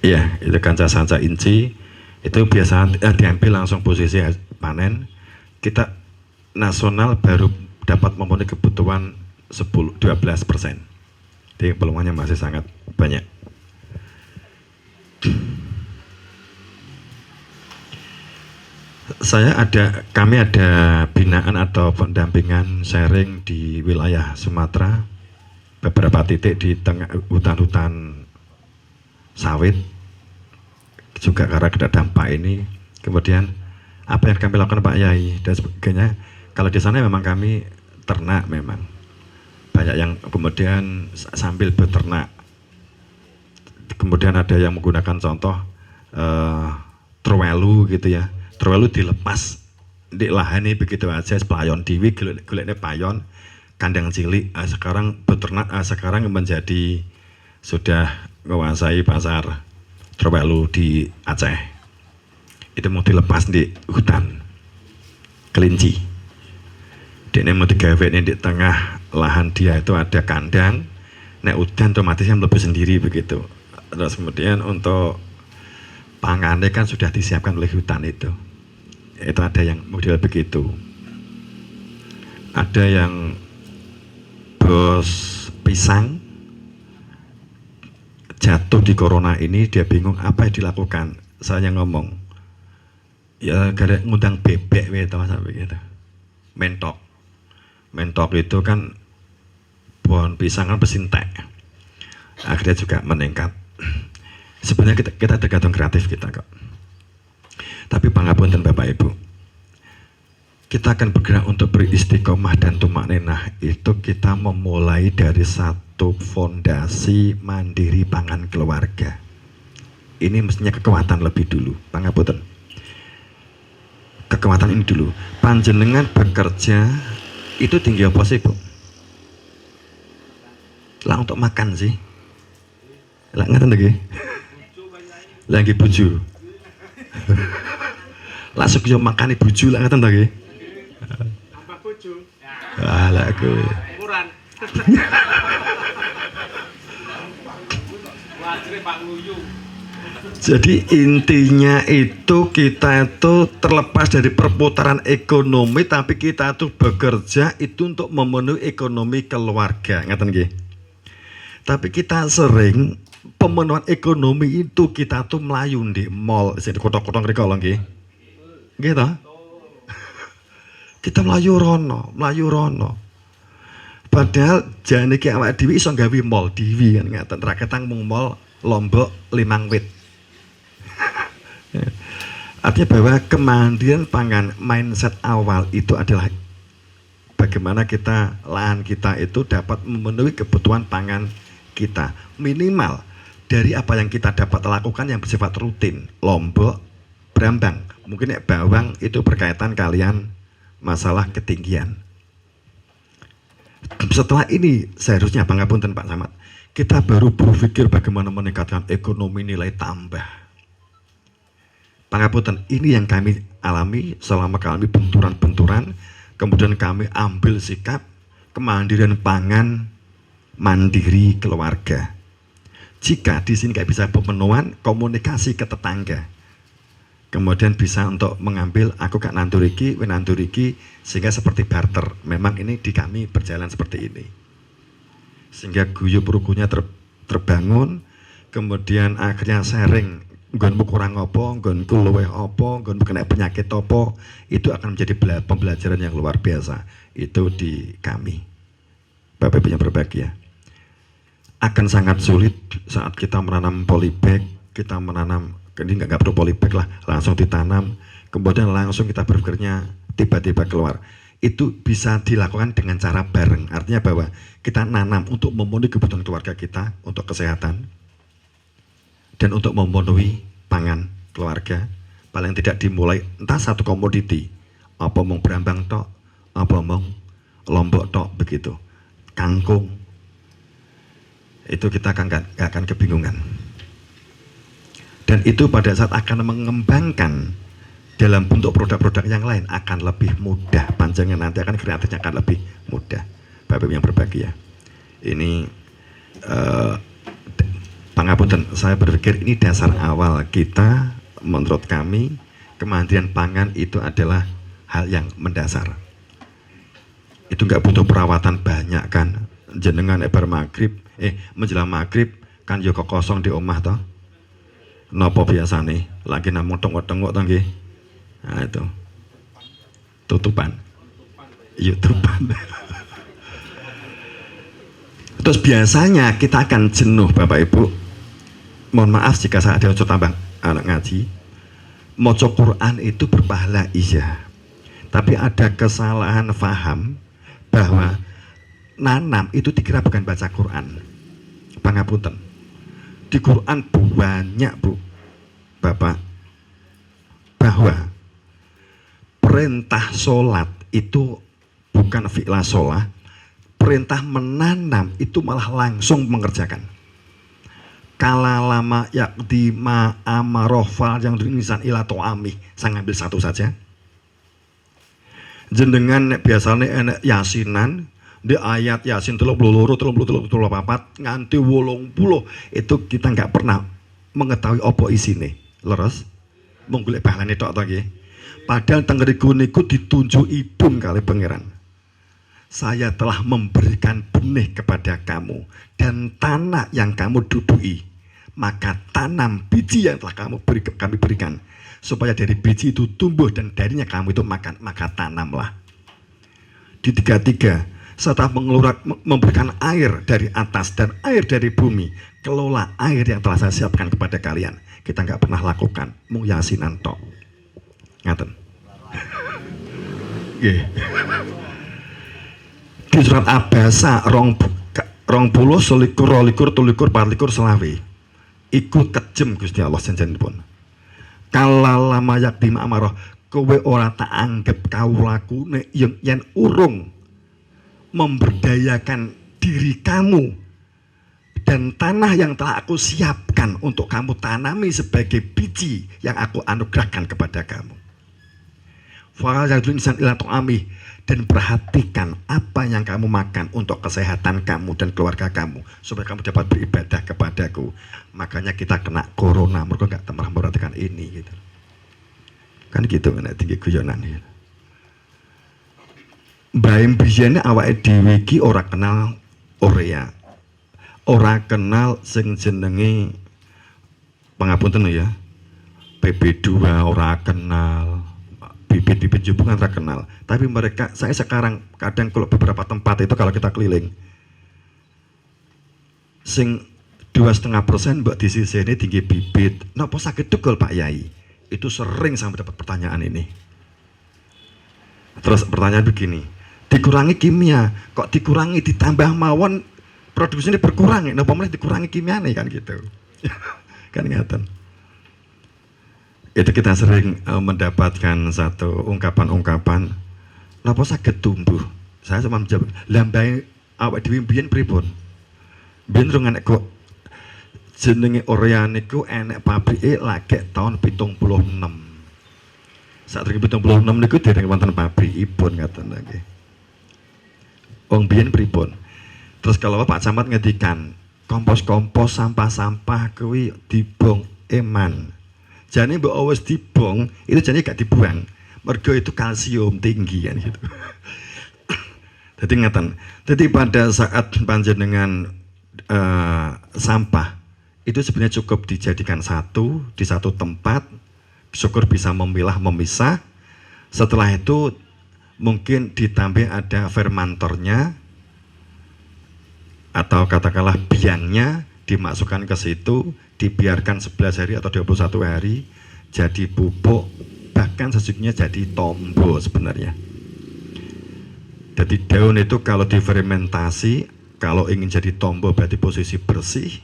iya itu kancah sanca inci itu biasa diambil langsung posisi panen. Kita nasional baru dapat memenuhi kebutuhan 10-12%. Jadi peluangnya masih sangat banyak. Kami ada binaan atau pendampingan sharing di wilayah Sumatera, beberapa titik di tengah hutan-hutan sawit juga karena kena dampak ini. Kemudian apa yang kami lakukan Pak Yai dan sebagainya, kalau di sana memang kami ternak, memang banyak yang kemudian sambil beternak. Kemudian ada yang menggunakan contoh trowelu gitu ya. Trowelu dilepas di lahan ini begitu aja, payon diwi, golekne payon, kandang cilik. Sekarang beternak, sekarang menjadi sudah menguasai pasar trowelu di Aceh. Itu mau dilepas di hutan kelinci. Dia mau digawe di tengah lahan dia itu ada kandang. Nek udan otomatis yang lebih sendiri begitu. Terus kemudian untuk pangannya kan sudah disiapkan oleh hutan itu. Itu ada yang model begitu. Ada yang bos pisang jatuh di corona ini, dia bingung apa yang dilakukan. Saya ngomong, ya gara ngundang bebek gitu sampai gitu. Mentok itu kan pohon pisang kan besintek. Akhirnya juga meningkat. Sebenarnya kita tergantung kreatif kita kok. Tapi pangapunten Bapak Ibu, kita akan bergerak untuk beristiqomah dan tumak ninah. Itu kita memulai dari satu fondasi mandiri pangan keluarga. Ini mestinya kekuatan lebih dulu, pangapunten. Kekuatan ini dulu. Panjenengan bekerja itu tinggi apa sih Bu? Lah untuk makan sih. Lah ngeten lagi. Lagi buju. Langsung yo makane buju lah ngeten lagi. Tambah bojo. Alah kowe. Ukuran. Wajre Pak Nguyu. Jadi intinya itu kita itu terlepas dari perputaran ekonomi, tapi kita tuh bekerja itu untuk memenuhi ekonomi keluarga, ngeten nggih. Tapi kita sering pemenuhan ekonomi itu kita tuh melayu di mall, di kota-kota mereka loh nggih. Nggih toh? Kita melayu rono. Padahal jane iki awake dhewe iso gawe mall dhewe kan ngaten. Ra ketang mung mall Lombok Limang Wit. Artinya bahwa kemandirian pangan mindset awal itu adalah bagaimana kita lahan kita itu dapat memenuhi kebutuhan pangan kita minimal dari apa yang kita dapat lakukan yang bersifat rutin. Lombok, Brambang, mungkin bawang itu berkaitan kalian masalah ketinggian. Setelah ini seharusnya pangapunten Pak Samad, kita baru berpikir bagaimana meningkatkan ekonomi nilai tambah. Pangapunten, ini yang kami alami selama kami benturan-benturan, kemudian kami ambil sikap kemandirian pangan mandiri keluarga. Jika di sini nggak bisa pemenuhan, komunikasi ke tetangga. Kemudian bisa untuk mengambil aku gak nanturiki, nanturiki, sehingga seperti barter. Memang ini di kami berjalan seperti ini. Sehingga guyub rukunya terbangun, kemudian akhirnya sharing, nggonmu kurang apa, nggonku luwih apa, nggonmu kena penyakit apa, itu akan menjadi pembelajaran yang luar biasa. Itu di kami. Bapak Ibu yang berbahagia. Akan sangat sulit saat kita menanam polybag, kita menanam ini nggak perlu polybag lah, langsung ditanam, kemudian langsung kita berpikirnya tiba-tiba keluar. Itu bisa dilakukan dengan cara bareng, artinya bahwa kita nanam untuk memenuhi kebutuhan keluarga kita, untuk kesehatan, dan untuk memenuhi pangan keluarga. Paling tidak dimulai entah satu komoditi, apa mau Brambang tok, apa mau Lombok tok, begitu, kangkung, itu kita akan kebingungan. Dan itu pada saat akan mengembangkan dalam bentuk produk-produk yang lain akan lebih mudah, panjangnya nanti akan kreatifnya akan lebih mudah. Bapak Ibu yang berbahagia, ini pangapunten, saya berpikir ini dasar awal kita. Menurut kami kemandirian pangan itu adalah hal yang mendasar. Itu nggak butuh perawatan banyak kan, jenengan bar maghrib menjelang maghrib kan yo kosong di omah toh. Nopo biasa nih, lagi namung tengok-tengok toh nggih. Nah itu tutupan YouTubean. Terus biasanya kita akan jenuh Bapak Ibu. Mohon maaf jika saya ada ucap tambah anak ngaji. Maca Quran itu berpahala iya. Tapi ada kesalahan faham bahwa nanam itu dikira bukan baca Quran. Pangapunten. Di Quran banyak Bu, Bapak, bahwa perintah sholat itu bukan fi'la sholat, perintah menanam itu malah langsung mengerjakan. Kala lama yakdi ma amarohfal yang dinisan ila to'ami, saya ngambil satu saja. Jenengan biasanya enak yasinan, di ayat Yasin 32, 33, 34 nganti 80 itu kita nggak pernah mengetahui apa isine. Leres? Mung golek pahalane tok to nggih. Padahal teng ngriku niku ditunjuk idung kali pangeran. Saya telah memberikan benih kepada kamu dan tanah yang kamu duduki. Maka tanam biji yang telah kami berikan supaya dari biji itu tumbuh dan darinya kamu itu makan, maka tanamlah. Di 33 serta memberikan air dari atas dan air dari bumi. Kelola air yang telah saya siapkan kepada kalian. Kita nggak pernah lakukan. Mung yasinan tok. Ngaten. Di surat Abasa 20, 21, 22, 24, selawe. Iku kejem Gusti Allah senjenipun. Kala lama yakdi ma'amaroh, kowe ora tak anggap kawulaku nek yen urung memberdayakan diri kamu dan tanah yang telah aku siapkan untuk kamu tanami sebagai biji yang aku anugerahkan kepada kamu. Dan perhatikan apa yang kamu makan untuk kesehatan kamu dan keluarga kamu supaya kamu dapat beribadah kepadaku. Makanya kita kena corona, mereka nggak pernah memperhatikan ini gitu. Kan gitu kan tinggi guyonan gitu. Baim biyen awake dhewe iki ora kenal urea. ora kenal sing jenenge pangapunten ya. PB2 ora kenal, bibit-bibit Jombang ora kenal. Tapi mereka, saya sekarang kadang kalau beberapa tempat itu kalau kita keliling, sing 2,5% mbak di sisi ini tinggi bibit. Napa sakit tukul Pak Yai? Itu sering sampai dapat pertanyaan ini. Terus pertanyaan begini, dikurangi kimia, kok dikurangi ditambah mawon produksinya berkurang, napa malah dikurangi kimia nih kan gitu. Kan ngeten. Itu kita sering mendapatkan satu ungkapan-ungkapan, napa saged tumbuh. Saya sama menjawab, lambai awak dhewe mbiyen pripun? Mbiyen rung enek kok jenenge Orean niku enek pabrike lagi tahun 76. Saat 76 niku dereng wonten pabrikipun ngaten nggih. Wong biyen pripun? Terus kalau Pak Camat ngedikan kompos-kompos sampah-sampah kuwi dibong eman. Jane mbok wis dibong, itu jane gak dibuang. Mergo itu kalsium tinggi kan gitu. Jadi ngeten. Jadi pada saat panjenengan sampah itu sebenarnya cukup dijadikan di satu tempat, syukur bisa memilah, memisah. Setelah itu mungkin ditambah ada fermentornya atau katakanlah biangnya, dimasukkan ke situ, dibiarkan 11 hari atau 21 hari jadi pupuk, bahkan sesungguhnya jadi tombo sebenarnya. Jadi daun itu kalau difermentasi, kalau ingin jadi tombo berarti posisi bersih,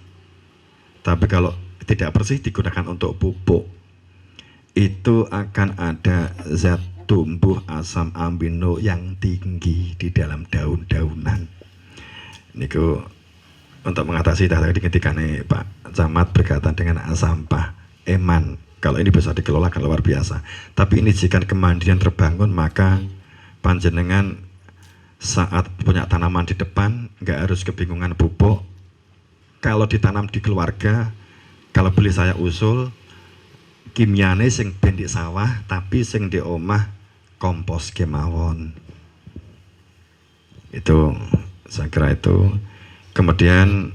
tapi kalau tidak bersih digunakan untuk pupuk, itu akan ada zat tumbuh asam amino yang tinggi di dalam daun-daunan. Niku untuk mengatasi tadi ketika Pak Camat berkaitan dengan sampah eman. Kalau ini bisa dikelola kan luar biasa. Tapi ini jika kemandirian terbangun, maka panjenengan saat punya tanaman di depan nggak harus kebingungan pupuk. Kalau ditanam di keluarga, kalau beli saya usul kimiane sing ben di sawah, tapi sing di omah kompos kemawon. Itu saya kira itu. Kemudian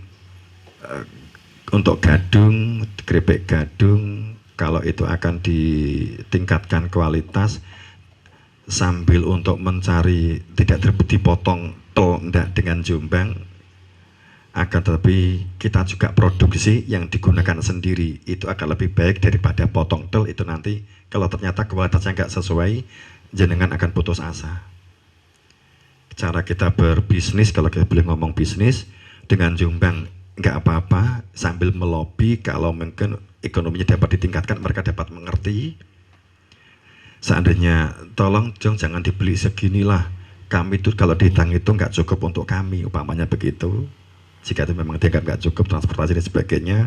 untuk gadung, keripik gadung, kalau itu akan ditingkatkan kualitas sambil untuk mencari tidak dipotong enggak dengan Jombang, akan tetapi kita juga produksi yang digunakan sendiri, itu akan lebih baik daripada potong tel. Itu nanti kalau ternyata kualitasnya nggak sesuai, jenengan akan putus asa. Cara kita berbisnis, kalau kita boleh ngomong bisnis dengan Jombang nggak apa-apa, sambil melobi kalau mungkin ekonominya dapat ditingkatkan, mereka dapat mengerti. Seandainya tolong jangan dibeli seginilah, kami itu kalau dihitung itu nggak cukup untuk kami, umpamanya begitu. Jika itu memang dianggap nggak cukup transportasi dan sebagainya,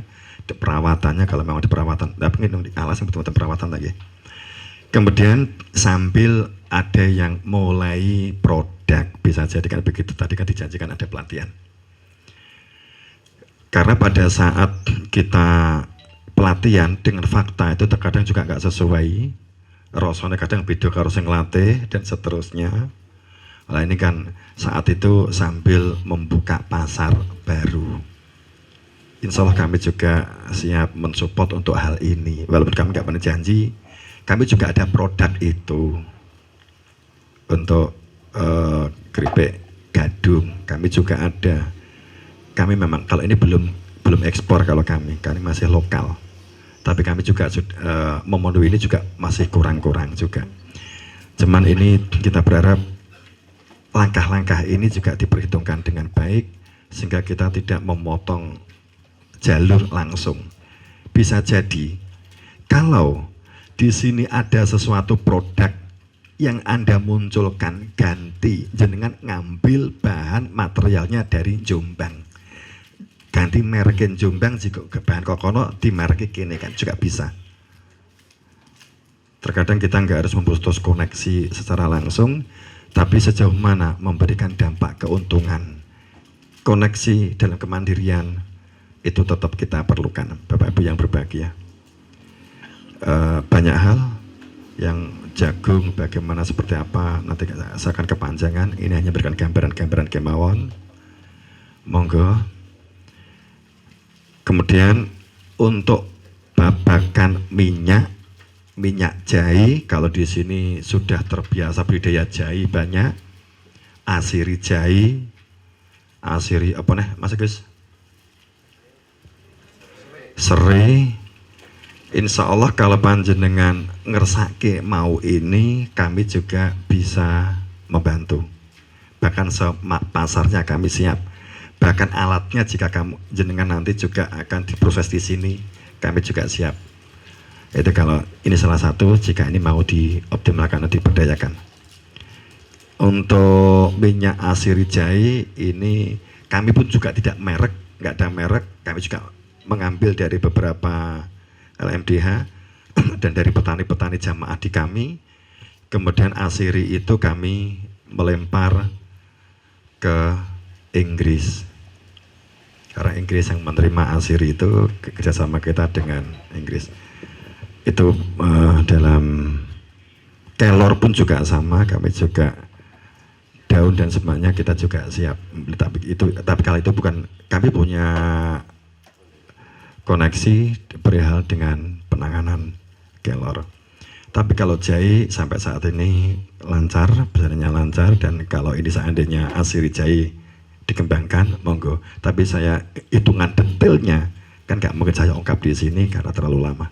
perawatannya kalau memang di perawatan, tapi ini alasan betul-betul perawatan lagi. Kemudian sambil ada yang mulai produk, bisa jadi kan begitu, tadi kan dijanjikan ada pelatihan. Karena pada saat kita pelatihan dengan fakta itu terkadang juga nggak sesuai, rasanya kadang beda karo sing latih dan seterusnya. Nah ini kan saat itu sambil membuka pasar baru. Insya Allah kami juga siap mensupport untuk hal ini. Walaupun kami nggak pernah janji, kami juga ada produk itu untuk keripik gadung. Kami juga ada. Kami memang kalau ini belum ekspor, kalau kami masih lokal. Tapi kami juga memenuhi ini juga masih kurang-kurang juga. Cuman ini kita berharap langkah-langkah ini juga diperhitungkan dengan baik sehingga kita tidak memotong jalur langsung. Bisa jadi kalau di sini ada sesuatu produk yang Anda munculkan ganti, jenengan ngambil bahan materialnya dari Jombang, ganti merekin Jombang, jika bahan kokono di merek kene kan juga bisa. Terkadang kita nggak harus memutus koneksi secara langsung, tapi sejauh mana memberikan dampak keuntungan. Koneksi dalam kemandirian itu tetap kita perlukan, Bapak Ibu yang berbahagia. Banyak hal yang jagung bagaimana seperti apa nanti saya akan kepanjangan. Ini hanya berikan gambaran-gambaran kemawon. Monggo Kemudian untuk babakan minyak jahe, kalau di sini sudah terbiasa budidaya jahe banyak, asiri jahe, asiri apa nih Mas Agus? Serai. Insya Allah kalau panjenengan ngersake mau ini, kami juga bisa membantu. Bahkan pasarnya kami siap. Bahkan alatnya jika kamu jenengan nanti juga akan diproses di sini, kami juga siap. Itu kalau ini salah satu jika ini mau dioptimalkan atau diberdayakan. Untuk minyak asiri jahe ini kami pun juga tidak merek, nggak ada merek. Kami juga mengambil dari beberapa LMDH dan dari petani-petani jamaah di kami. Kemudian asiri itu kami melempar ke Inggris, karena Inggris yang menerima asiri itu, kerjasama kita dengan Inggris itu. Dalam kelor pun juga sama, kami juga daun dan semuanya kita juga siap. Tapi kalau itu bukan, kami punya koneksi perihal dengan penanganan kelor. Tapi kalau jahe sampai saat ini lancar, besarnya lancar, dan kalau ini seandainya asiri jahe dikembangkan, monggo. Tapi saya hitungan detailnya kan nggak mungkin saya ungkap di sini karena terlalu lama.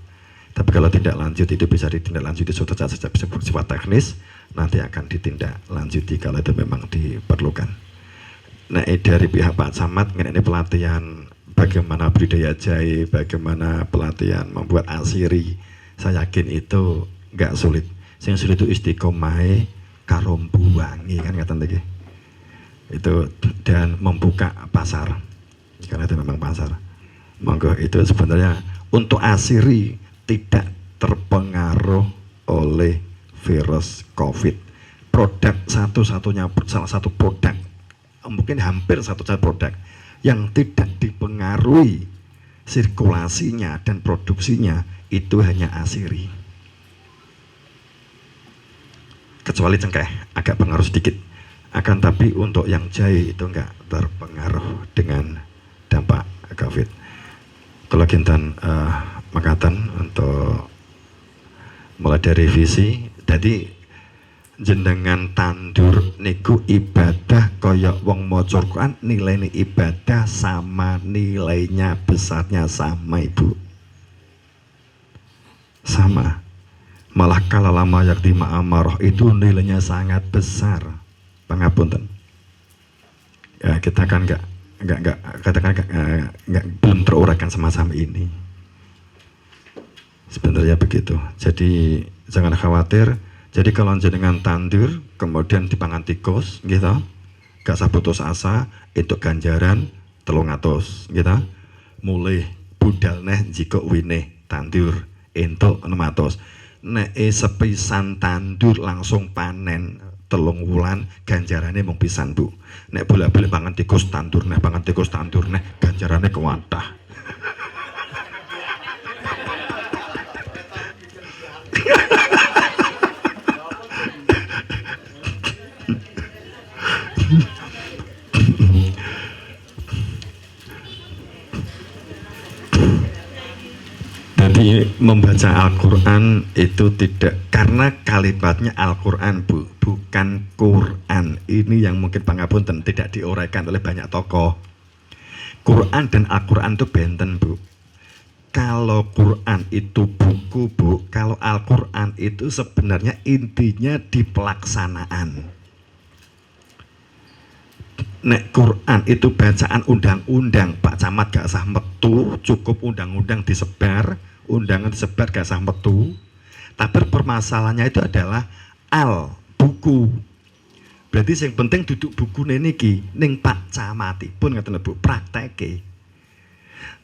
Tapi kalau tindak lanjut itu bisa ditindaklanjuti suatu saat sifat teknis, nanti akan ditindaklanjuti kalau itu memang diperlukan. Nah, dari pihak Pak Camat mengenai pelatihan bagaimana budidaya jahe, bagaimana pelatihan membuat asiri, saya yakin itu nggak sulit. Yang sulit itu istiqomah karo buangi, kan kata lagi. Itu dan membuka pasar, karena itu memang pasar. Monggo, itu sebenarnya untuk asiri tidak terpengaruh oleh virus COVID. Produk satu-satunya, salah satu produk, mungkin hampir satu-satunya produk yang tidak dipengaruhi sirkulasinya dan produksinya itu hanya asiri. Kecuali cengkeh, agak pengaruh sedikit. Akan tapi untuk yang jahe itu enggak terpengaruh dengan dampak COVID. Kalau kintan makatan untuk mulai dari visi, jadi jenengan tandur niku ibadah koyok wong maca Quran, nilainya ibadah sama, nilainya besarnya sama Ibu, sama. Malah kalau lama yakti ma'amarah itu nilainya sangat besar. Pangapunten. Ya, kita kan belum teruraikan semacam ini. Sebenarnya begitu. Jadi jangan khawatir. Jadi kalau jenengan tandur kemudian dipangan tikus, gitu, gak usah putus asa. Itu ganjaran 300, gitu. Mulai budal neh jika wine tandur entuk 600. Nek sepisan tandur langsung panen 3 wulan, ganjarannya mung pisan Bu. Nek bolak-balik pangan tikus tandur neh, pangan tikus tandur neh, ganjarannya kewantah. Jadi membaca Al-Quran itu tidak, karena kalimatnya Al-Quran Bu, bukan Quran. Ini yang mungkin pangapunten tidak diuraikan oleh banyak tokoh. Quran dan Al-Quran itu benten Bu. Kalau Quran itu buku Bu, kalau Al-Quran itu sebenarnya intinya di pelaksanaan. Nek Quran itu bacaan undang-undang, Pak Camat gak sah metu, cukup undang-undang disebar, undangan disebar gak sah metu. Tapi permasalahannya itu adalah buku. Berarti yang penting duduk buku niki ning Pak Camatipun ngaten Bu, prakteke.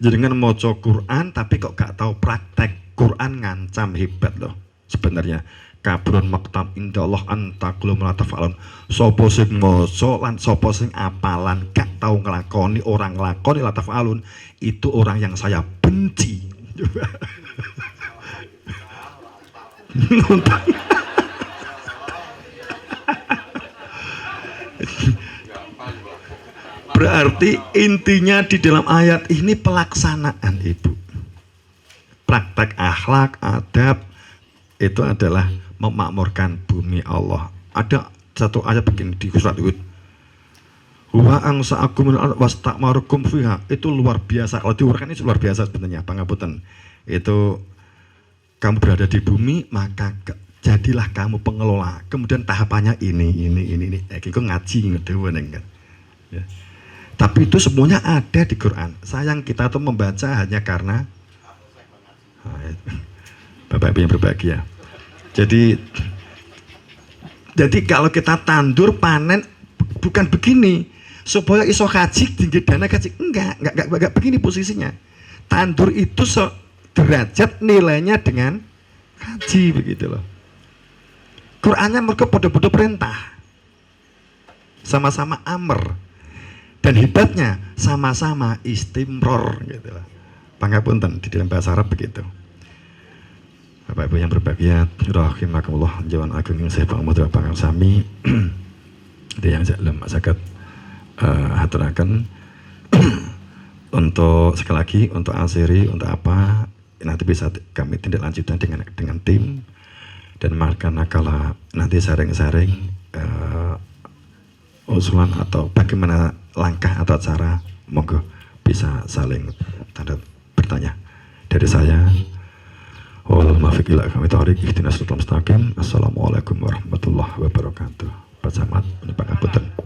Jenengan maca Quran tapi kok gak tahu praktek, Quran ngancam hebat loh sebenarnya. Kabrun maktab indallah antaklum la tafalun. Sapa sing maca lan sapa sing apalan gak tahu nglakoni, orang nglakoni la tafalun, itu orang yang saya benci. Berarti intinya di dalam ayat ini pelaksanaan, Ibu. Praktek akhlak, adab itu adalah memakmurkan bumi Allah. Ada satu ayat begini di surat Hud. Wa ansa'akum min al wastakmarukum fiha. Itu luar biasa. Kalau diuraikan itu luar biasa sebenarnya, pangapunten. Itu kamu berada di bumi, maka jadilah kamu pengelola. Kemudian tahapannya ini. Iku ngaji ngedewe kan. Ya. Tapi itu semuanya ada di Quran. Sayang kita tuh membaca hanya karena Bapak Ibu yang berbahagia. Jadi kalau kita tandur panen bukan begini. Supaya iso kaji tinggi dana kaji enggak begini posisinya. Tandur itu derajat nilainya dengan kaji begitu loh. Qurannya mereka podo-podo perintah, sama-sama amr, dan hebatnya sama-sama istimror gitu loh. Pangapunten di dalam bahasa Arab begitu. Bapak Ibu yang berbahagia, rahimakumullah, jawan agung yang saya pangapunten pangang sami, yang saya lemah sakit. Haturaken untuk sekali lagi untuk asiri untuk apa nanti bisa kami tindak lanjutkan dengan tim dan makanya kalau nanti sharing-sharing usulan atau bagaimana langkah atau cara monggo bisa saling tanda bertanya dari saya. Wal muwaffiq ila aqwamit thoriq ihdinas siratal mustaqim. Assalamualaikum warahmatullahi wabarakatuh. Pak Camat, pangapunten.